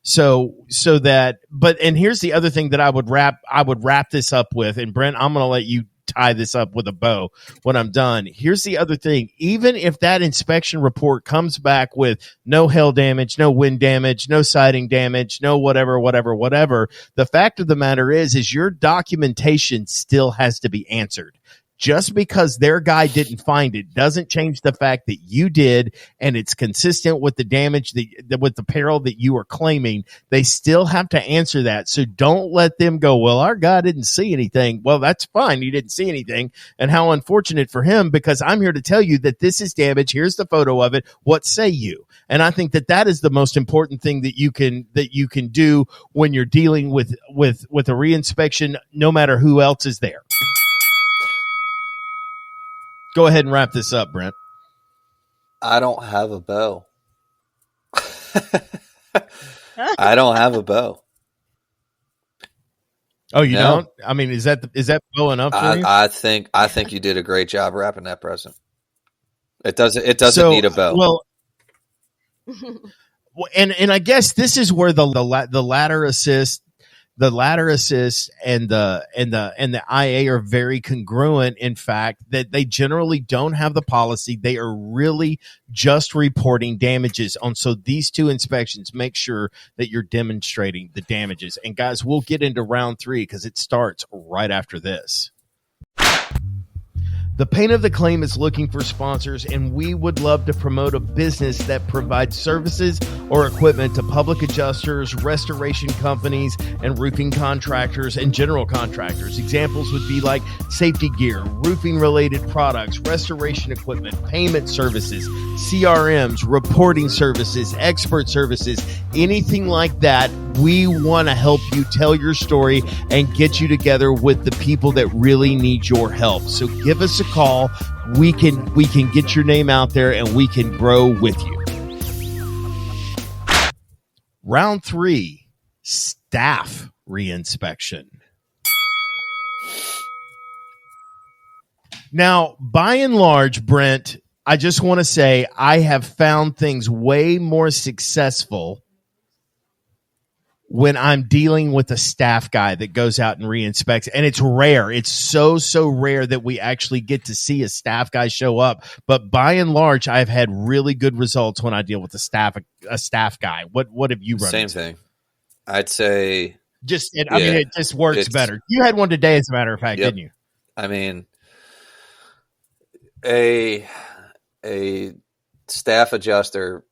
So that, and here's the other thing that I would wrap this up with, and Brent, I'm gonna let you tie this up with a bow when I'm done. Here's the other thing. Even if that inspection report comes back with no hail damage, no wind damage, no siding damage, no whatever, the fact of the matter is your documentation still has to be answered. Just because their guy didn't find it doesn't change the fact that you did, and it's consistent with the damage with the peril that you are claiming. They still have to answer that. So don't let them go, well, our guy didn't see anything. Well, that's fine. He didn't see anything. And how unfortunate for him, because I'm here to tell you that this is damage. Here's the photo of it. What say you? And I think that is the most important thing that you can do when you're dealing with a reinspection, no matter who else is there. Go ahead and wrap this up, Brent. I don't have a bow. I don't have a bow. Oh, you don't? I mean, is that bow enough for you? I think you did a great job wrapping that present. It doesn't need a bow. Well, and I guess this is where the ladder assist and the IA are very congruent. In fact, that they generally don't have the policy. They are really just reporting damages on. So these two inspections make sure that you're demonstrating the damages. And guys, we'll get into round 3 because it starts right after this. The Pain of the Claim is looking for sponsors, and we would love to promote a business that provides services or equipment to public adjusters, restoration companies, and roofing contractors and general contractors. Examples would be like safety gear, roofing-related products, restoration equipment, payment services, CRMs, reporting services, expert services, anything like that. We want to help you tell your story and get you together with the people that really need your help. So give us a call. We can get your name out there and we can grow with you. Round 3, staff reinspection. Now, by and large, Brent, I just want to say I have found things way more successful when I'm dealing with a staff guy that goes out and reinspects, and it's rare. It's so rare that we actually get to see a staff guy show up. But by and large, I've had really good results when I deal with a staff guy. What have you run Same into? thing. I'd say I mean, it just works better. You had one today, as a matter of fact, Yep. didn't you? I mean, a staff adjuster,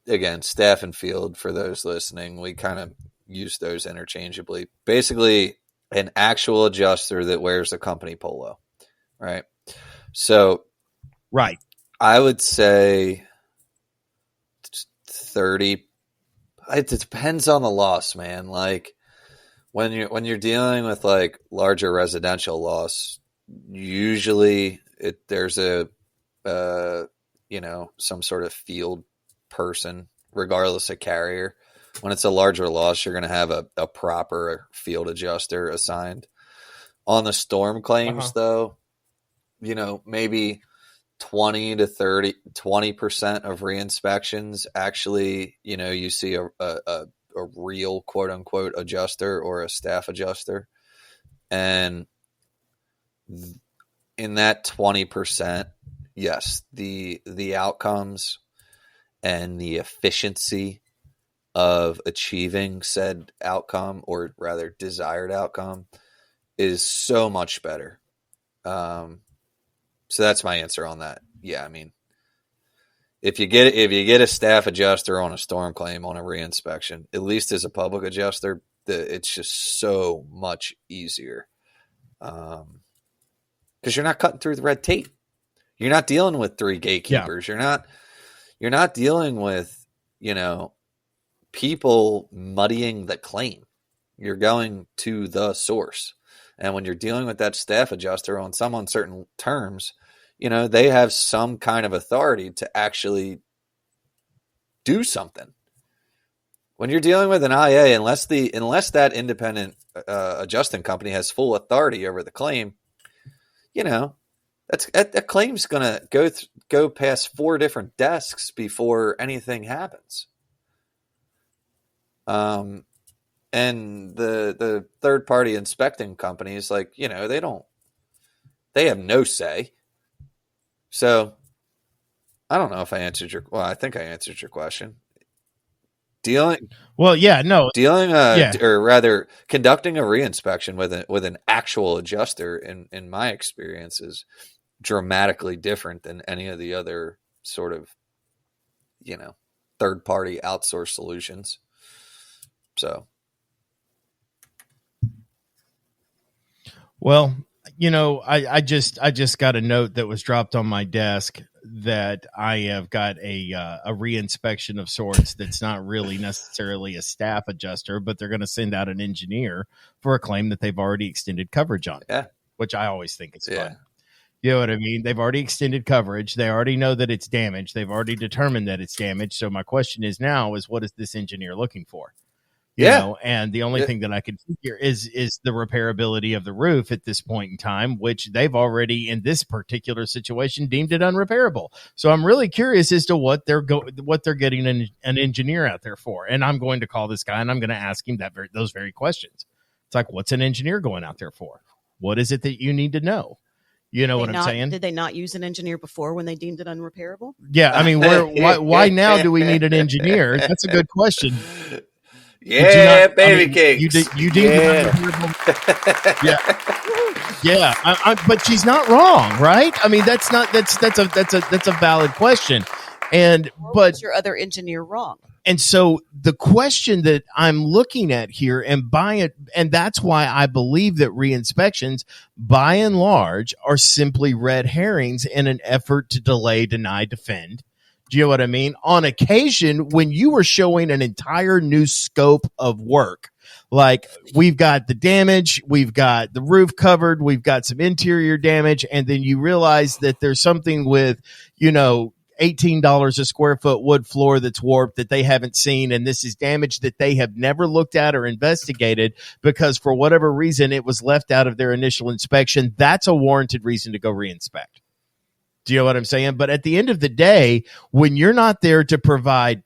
again, staff and field for those listening, we kind of use those interchangeably. Basically, an actual adjuster that wears a company polo, right? So, Right. I would say 30. It depends on the loss, man. Like when you're dealing with like larger residential loss, usually there's a some sort of field person, regardless of carrier. When it's a larger loss, you're going to have a proper field adjuster assigned. On the storm claims, though, maybe 20% of reinspections actually, you see a real quote unquote adjuster or a staff adjuster. And in that 20%, yes, the outcomes and the efficiency of achieving said outcome, or rather desired outcome, is so much better. So that's my answer on that. Yeah, I mean, if you get a staff adjuster on a storm claim on a reinspection, at least as a public adjuster, it's just so much easier. Because you're not cutting through the red tape. You're not dealing with 3 gatekeepers. Yeah. You're not dealing with, people muddying the claim. You're going to the source. And when you're dealing with that staff adjuster on some uncertain terms, they have some kind of authority to actually do something. When you're dealing with an IA, unless that independent adjusting company has full authority over the claim, that claim's going to go past 4 different desks before anything happens. And the third party inspecting companies, like, they have no say. So I don't know if I answered I think I answered your question. Or rather conducting a reinspection with an actual adjuster in my experience is dramatically different than any of the other sort of, third party outsourced solutions. So, well, I just got a note that was dropped on my desk that I have got a reinspection of sorts. That's not really necessarily a staff adjuster, but they're going to send out an engineer for a claim that they've already extended coverage on. Yeah, which I always think is fun. You know what I mean? They've already extended coverage. They already know that it's damaged. They've already determined that it's damaged. So my question is now is, what is this engineer looking for? You know, and the only thing that I can figure is the repairability of the roof at this point in time, which they've already, in this particular situation, deemed it unrepairable. So I'm really curious as to what they're getting an engineer out there for. And I'm going to call this guy and I'm going to ask him those very questions. It's like, what's an engineer going out there for? What is it that you need to know? You know what I'm saying? Did they not use an engineer before when they deemed it unrepairable? Yeah, I mean, why now do we need an engineer? That's a good question. Yeah, baby cakes. You deemed it unrepairable. Yeah. Yeah, but she's not wrong, right? I mean, that's a valid question, and Or but was your other engineer wrong? and so the question that I'm looking at here, and that's why I believe that reinspections, by and large, are simply red herrings in an effort to delay, deny, defend. Do you know what I mean? On occasion, when you are showing an entire new scope of work, like we've got the damage, we've got the roof covered, we've got some interior damage, and then you realize that there's something with, $18 a square foot wood floor that's warped that they haven't seen, and this is damage that they have never looked at or investigated because for whatever reason it was left out of their initial inspection. That's a warranted reason to go reinspect. Do you know what I'm saying? But at the end of the day, when you're not there to provide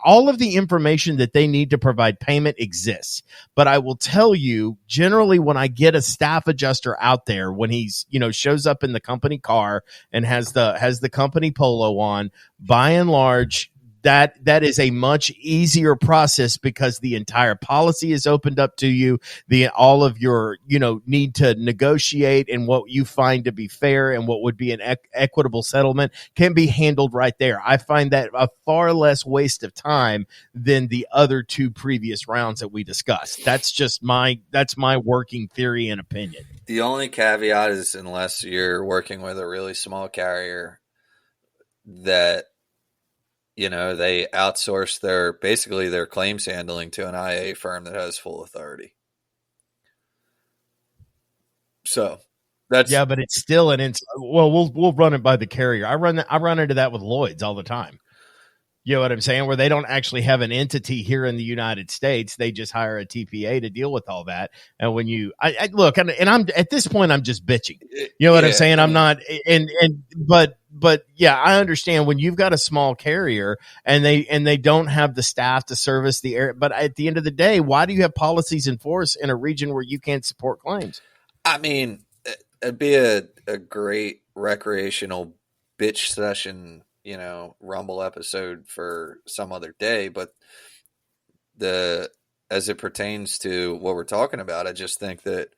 all of the information that they need to provide payment exists. But I will tell you, generally, when I get a staff adjuster out there, when he's, shows up in the company car and has the company polo on, by and large, that is a much easier process because the entire policy is opened up to you. All of your, need to negotiate and what you find to be fair and what would be an equitable settlement can be handled right there. I find that a far less waste of time than the other two previous rounds that we discussed. That's my working theory and opinion. The only caveat is unless you're working with a really small carrier that, they outsource their claims handling to an IA firm that has full authority. So that's but it's still we'll run it by the carrier. I run into that with Lloyd's all the time. You know what I'm saying? Where they don't actually have an entity here in the United States. They just hire a TPA to deal with all that. And when I look, and I'm at this point, I'm just bitching. You know what I'm saying? I'm not, but yeah, I understand when you've got a small carrier and they don't have the staff to service the area. But at the end of the day, why do you have policies in force in a region where you can't support claims? I mean, it'd be a great recreational bitch session, Rumble episode for some other day. But as it pertains to what we're talking about, I just think that,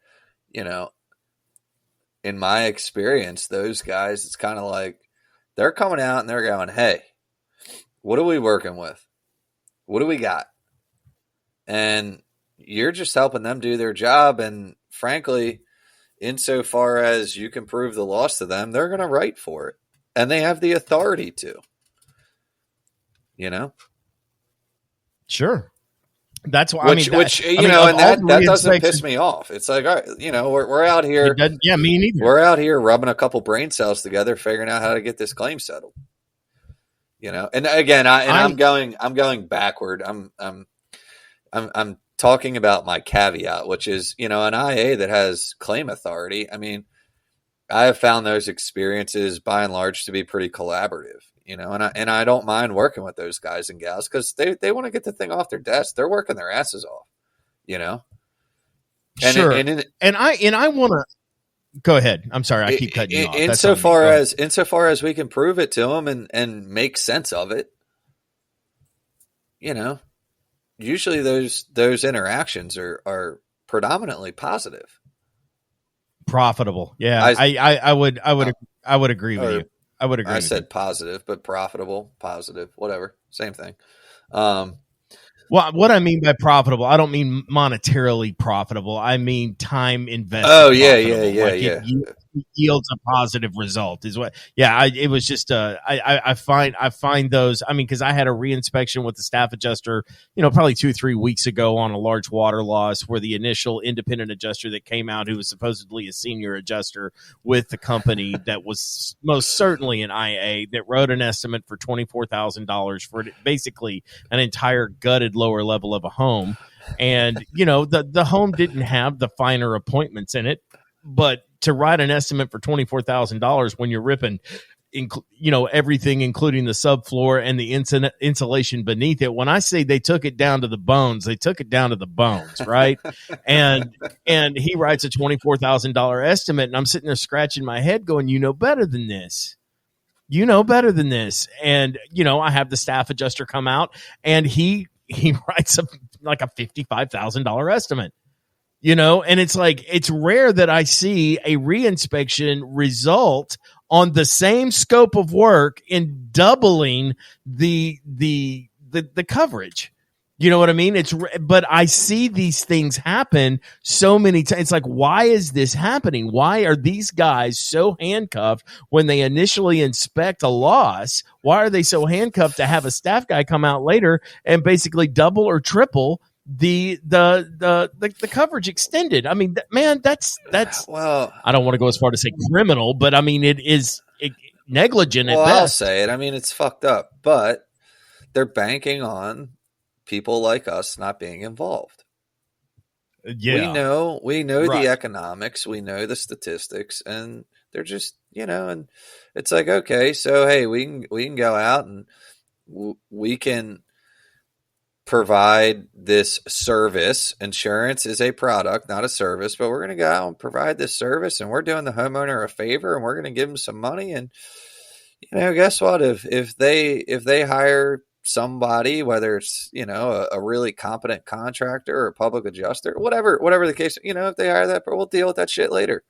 in my experience, those guys, it's kind of like they're coming out and they're going, hey, what are we working with? What do we got? And you're just helping them do their job. And frankly, insofar as you can prove the loss to them, they're going to write for it. And they have the authority to, Sure. That's why. And that doesn't piss me off. It's like, all right, we're out here. Yeah, me neither. We're out here rubbing a couple brain cells together, figuring out how to get this claim settled. And again, I'm going backward. I'm talking about my caveat, which is, an IA that has claim authority. I mean, I have found those experiences by and large to be pretty collaborative, and I don't mind working with those guys and gals because they want to get the thing off their desk. They're working their asses off, And sure. And I want to go ahead. I'm sorry. I keep cutting you off. Insofar as we can prove it to them and make sense of it, usually those interactions are predominantly positive. Profitable. Yeah. I would agree with you. I would agree. I said positive, but profitable, positive, whatever. Same thing. Well, what I mean by profitable, I don't mean monetarily profitable. I mean time invested. Oh, yeah. It yields a positive result is what. Yeah, it was just I find those. I mean, because I had a reinspection with the staff adjuster, probably 2-3 weeks ago on a large water loss, where the initial independent adjuster that came out, who was supposedly a senior adjuster with the company that was most certainly an IA, that wrote an estimate for $24,000 for basically an entire gutted lower level of a home. And, the home didn't have the finer appointments in it, but to write an estimate for $24,000 when you're ripping, everything, including the subfloor and the insulation beneath it. When I say they took it down to the bones, they took it down to the bones, right? and he writes a $24,000 estimate, and I'm sitting there scratching my head going, better than this. Better than this. And, I have the staff adjuster come out and he writes like a $55,000 estimate. And it's like, it's rare that I see a reinspection result on the same scope of work in doubling the coverage. You know what I mean? But I see these things happen so many times. It's like, why is this happening? Why are these guys so handcuffed when they initially inspect a loss? Why are they so handcuffed to have a staff guy come out later and basically double or triple the coverage extended? I mean, man, that's Well, I don't want to go as far to say criminal, but I mean, it is negligent at well, best. I'll say it. I mean, it's fucked up, but they're banking on people like us not being involved. Yeah, We know Right. the economics, we know the statistics, and they're just, and it's like, okay, so hey, we can go out and we can provide this service. Insurance is a product, not a service, but we're going to go out and provide this service, and we're doing the homeowner a favor, and we're going to give them some money. And guess what? If they hire somebody, whether it's a really competent contractor or a public adjuster, whatever the case, if they hire that, we'll deal with that shit later.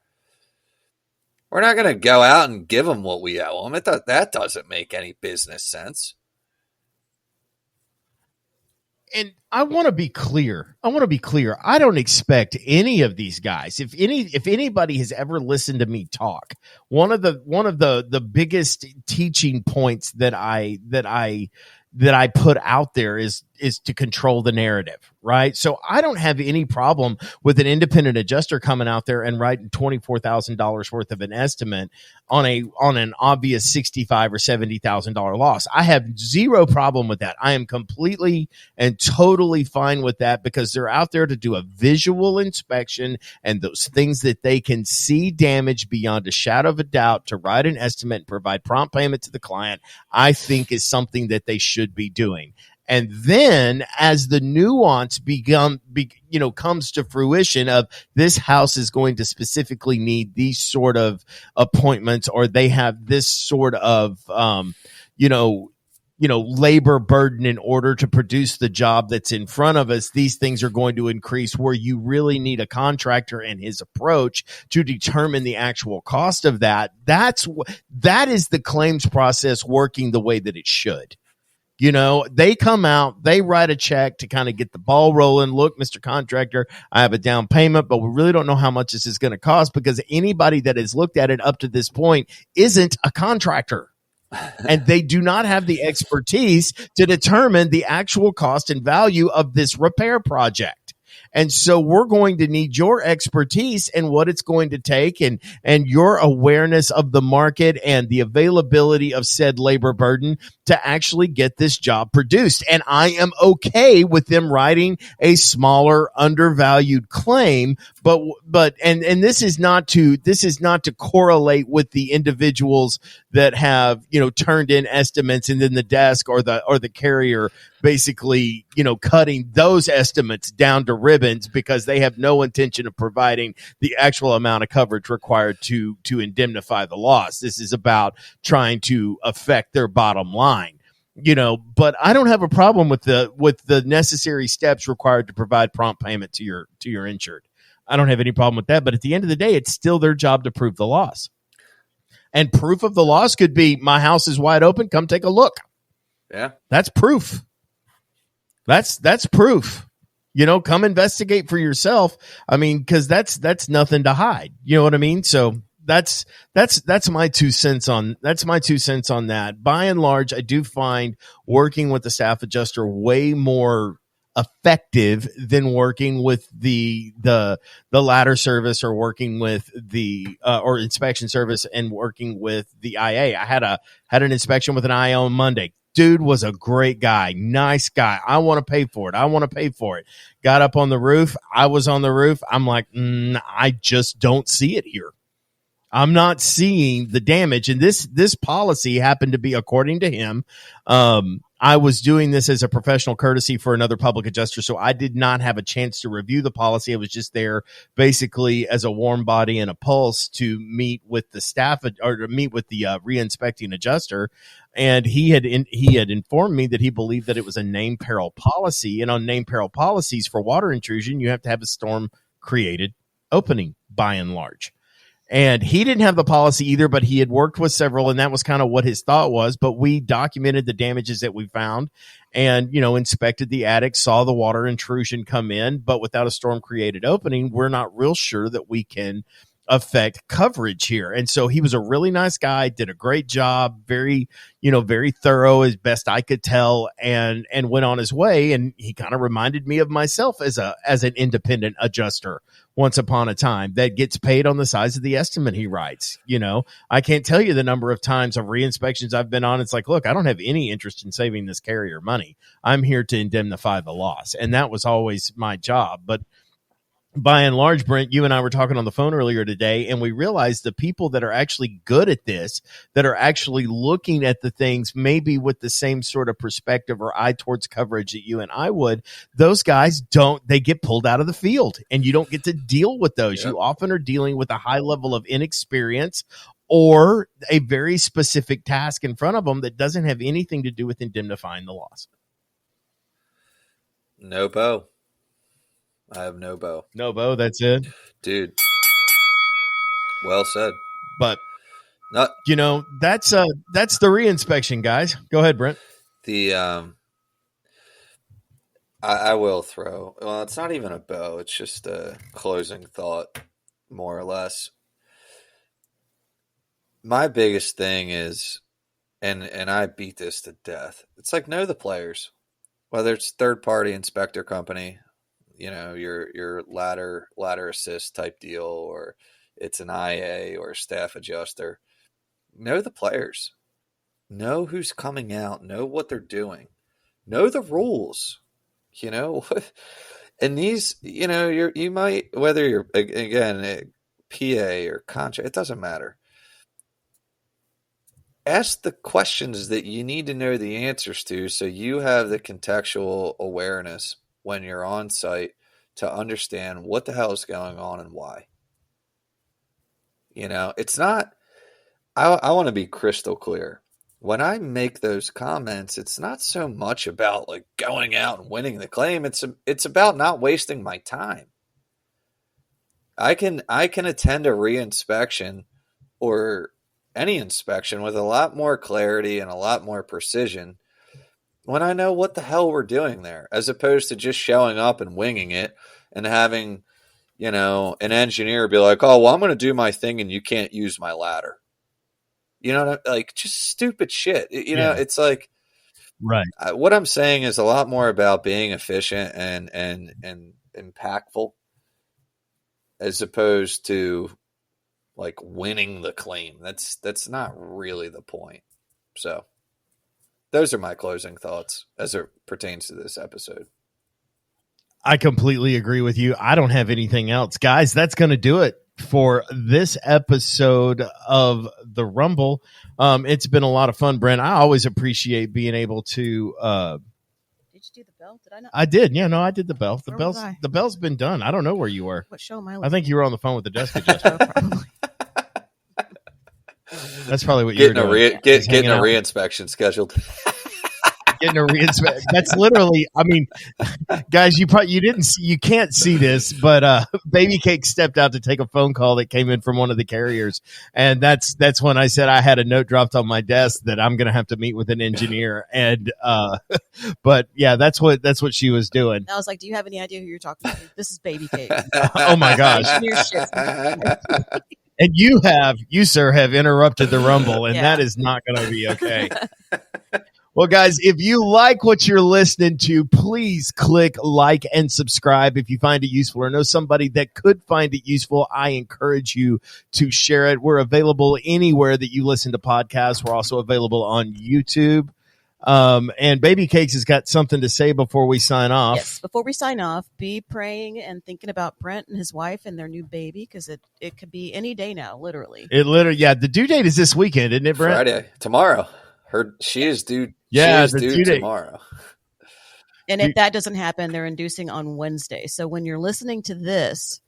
We're not going to go out and give them what we owe them. That doesn't make any business sense. And I want to be clear. I don't expect any of these guys. If anybody has ever listened to me talk, one of the biggest teaching points that I put out there is to control the narrative, right? So I don't have any problem with an independent adjuster coming out there and writing $24,000 worth of an estimate on an obvious $65,000 or $70,000 loss. I have zero problem with that. I am completely and totally fine with that, because they're out there to do a visual inspection, and those things that they can see damage beyond a shadow of a doubt, to write an estimate and provide prompt payment to the client, I think is something that they should be doing. And then as the nuance comes to fruition of this house is going to specifically need these sort of appointments, or they have this sort of, labor burden in order to produce the job that's in front of us, these things are going to increase, where you really need a contractor and his approach to determine the actual cost of that. That is the claims process working the way that it should. They come out, they write a check to kind of get the ball rolling. Look, Mr. Contractor, I have a down payment, but we really don't know how much this is going to cost, because anybody that has looked at it up to this point isn't a contractor. And they do not have the expertise to determine the actual cost and value of this repair project. And so we're going to need your expertise and what it's going to take, and your awareness of the market and the availability of said labor burden to actually get this job produced. And I am okay with them writing a smaller, undervalued claim, but this is not to correlate with the individuals that have, turned in estimates, and then the desk or the carrier basically, cutting those estimates down to ribbons because they have no intention of providing the actual amount of coverage required to indemnify the loss. This is about trying to affect their bottom line. But I don't have a problem with the necessary steps required to provide prompt payment to your insured. I don't have any problem with that. But at the end of the day, it's still their job to prove the loss. And proof of the loss could be, my house is wide open, come take a look. Yeah. That's proof. That's proof. Come investigate for yourself. I mean, because that's nothing to hide. You know what I mean? So that's my 2 cents on that. By and large, I do find working with the staff adjuster way more effective than working with the ladder service, or working with the or inspection service and working with the IA. I had an inspection with an IA on Monday. Dude was a great guy, nice guy. I want to pay for it. Got up on the roof. I was on the roof. I'm like, I just don't see it here. I'm not seeing the damage. And this policy happened to be, according to him, I was doing this as a professional courtesy for another public adjuster, so I did not have a chance to review the policy. I was just there basically as a warm body and a pulse to meet with the staff, or to meet with the re-inspecting adjuster. And he had informed me that he believed that it was a named peril policy. And on named peril policies for water intrusion, you have to have a storm created opening by and large. And he didn't have the policy either, but he had worked with several, and that was kind of what his thought was. But we documented the damages that we found and, inspected the attic, saw the water intrusion come in. But without a storm created opening, we're not real sure that we can affect coverage here. And so he was a really nice guy, did a great job, very thorough as best I could tell, and went on his way. And he kind of reminded me of myself as an independent adjuster once upon a time that gets paid on the size of the estimate he writes. I can't tell you the number of times of reinspections I've been on. It's like, look, I don't have any interest in saving this carrier money. I'm here to indemnify the loss. And that was always my job. But by and large, Brent, you and I were talking on the phone earlier today, and we realized the people that are actually good at this, that are actually looking at the things maybe with the same sort of perspective or eye towards coverage that you and I would, those guys they get pulled out of the field, and you don't get to deal with those. Yep. You often are dealing with a high level of inexperience or a very specific task in front of them that doesn't have anything to do with indemnifying the loss. No bow. I have no bow. No bow, that's it. Dude. Well said. But that's the reinspection, guys. Go ahead, Brent. I will throw. Well, it's not even a bow. It's just a closing thought, more or less. My biggest thing is, and I beat this to death. It's like, know the players, whether it's third-party inspector company, your ladder assist type deal, or it's an IA or a staff adjuster. Know the players. Know who's coming out. Know what they're doing. Know the rules. And these, you might, whether you're, again, a PA or contract, it doesn't matter. Ask the questions that you need to know the answers to, so you have the contextual awareness when you're on site to understand what the hell is going on and why. It's not, I want to be crystal clear. When I make those comments, it's not so much about like going out and winning the claim. It's about not wasting my time. I can attend a reinspection or any inspection with a lot more clarity and a lot more precision when I know what the hell we're doing there, as opposed to just showing up and winging it and having, an engineer be like, oh, well, I'm going to do my thing and you can't use my ladder. Like just stupid shit. It's like, right. What I'm saying is a lot more about being efficient and impactful, as opposed to like winning the claim. That's not really the point. So those are my closing thoughts as it pertains to this episode. I completely agree with you. I don't have anything else. Guys, that's going to do it for this episode of the Rumble. It's been a lot of fun, Brent. I always appreciate being able to Did you do the bell? Did I not? I did. Yeah, no, I did the bell. The bell's been done. I don't know where you were. What show am I? I think you were on the phone with the desk adjuster. That's probably what you're doing. Getting a reinspection scheduled. Getting a reinspection. That's literally, guys, you can't see this, but Baby Cake stepped out to take a phone call that came in from one of the carriers. And that's when I said I had a note dropped on my desk that I'm going to have to meet with an engineer. And, but yeah, that's what she was doing. I was like, do you have any idea who you're talking to? This is Baby Cake. Oh my gosh. And you, sir, have interrupted the Rumble, and that is not going to be okay. Well, guys, if you like what you're listening to, please click like and subscribe. If you find it useful or know somebody that could find it useful, I encourage you to share it. We're available anywhere that you listen to podcasts. We're also available on YouTube. And Baby Cakes has got something to say before we sign off. Yes, before we sign off, be praying and thinking about Brent and his wife and their new baby, because it could be any day now, literally. The due date is this weekend, isn't it, Brent? Friday, tomorrow. She is due. Yeah, she is due tomorrow. And if that doesn't happen, they're inducing on Wednesday. So when you're listening to this,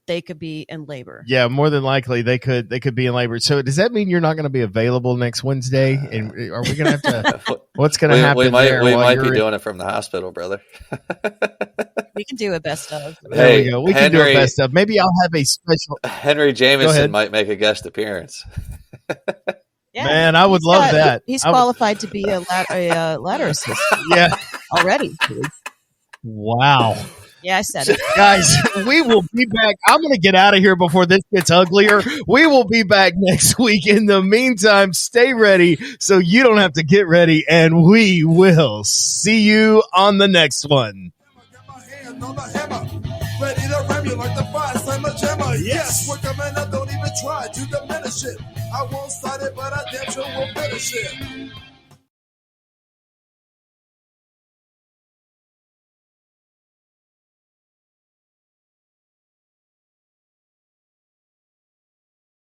they could be in labor. Yeah, more than likely they could be in labor. So does that mean you're not going to be available next Wednesday? And are we going to have to? What's going to happen? We might be doing it from the hospital, brother. We can do a best of. There Hey, we go. We can do a Henry- best of. Maybe I'll have a special. Henry Go Jameson ahead. might make a guest appearance. Yeah, Man, I would he's love that. He's I would- qualified to be a ladder assistant Yeah. already. Wow. Yeah, I said it. Guys, we will be back. I'm going to get out of here before this gets uglier. We will be back next week. In the meantime, stay ready so you don't have to get ready, and we will see you on the next one. Got my hand on the hammer, ready to ram you like the fire slammer jammer. Yes, we're coming up, don't even try to diminish it. I won't start it, but I damn sure will finish it.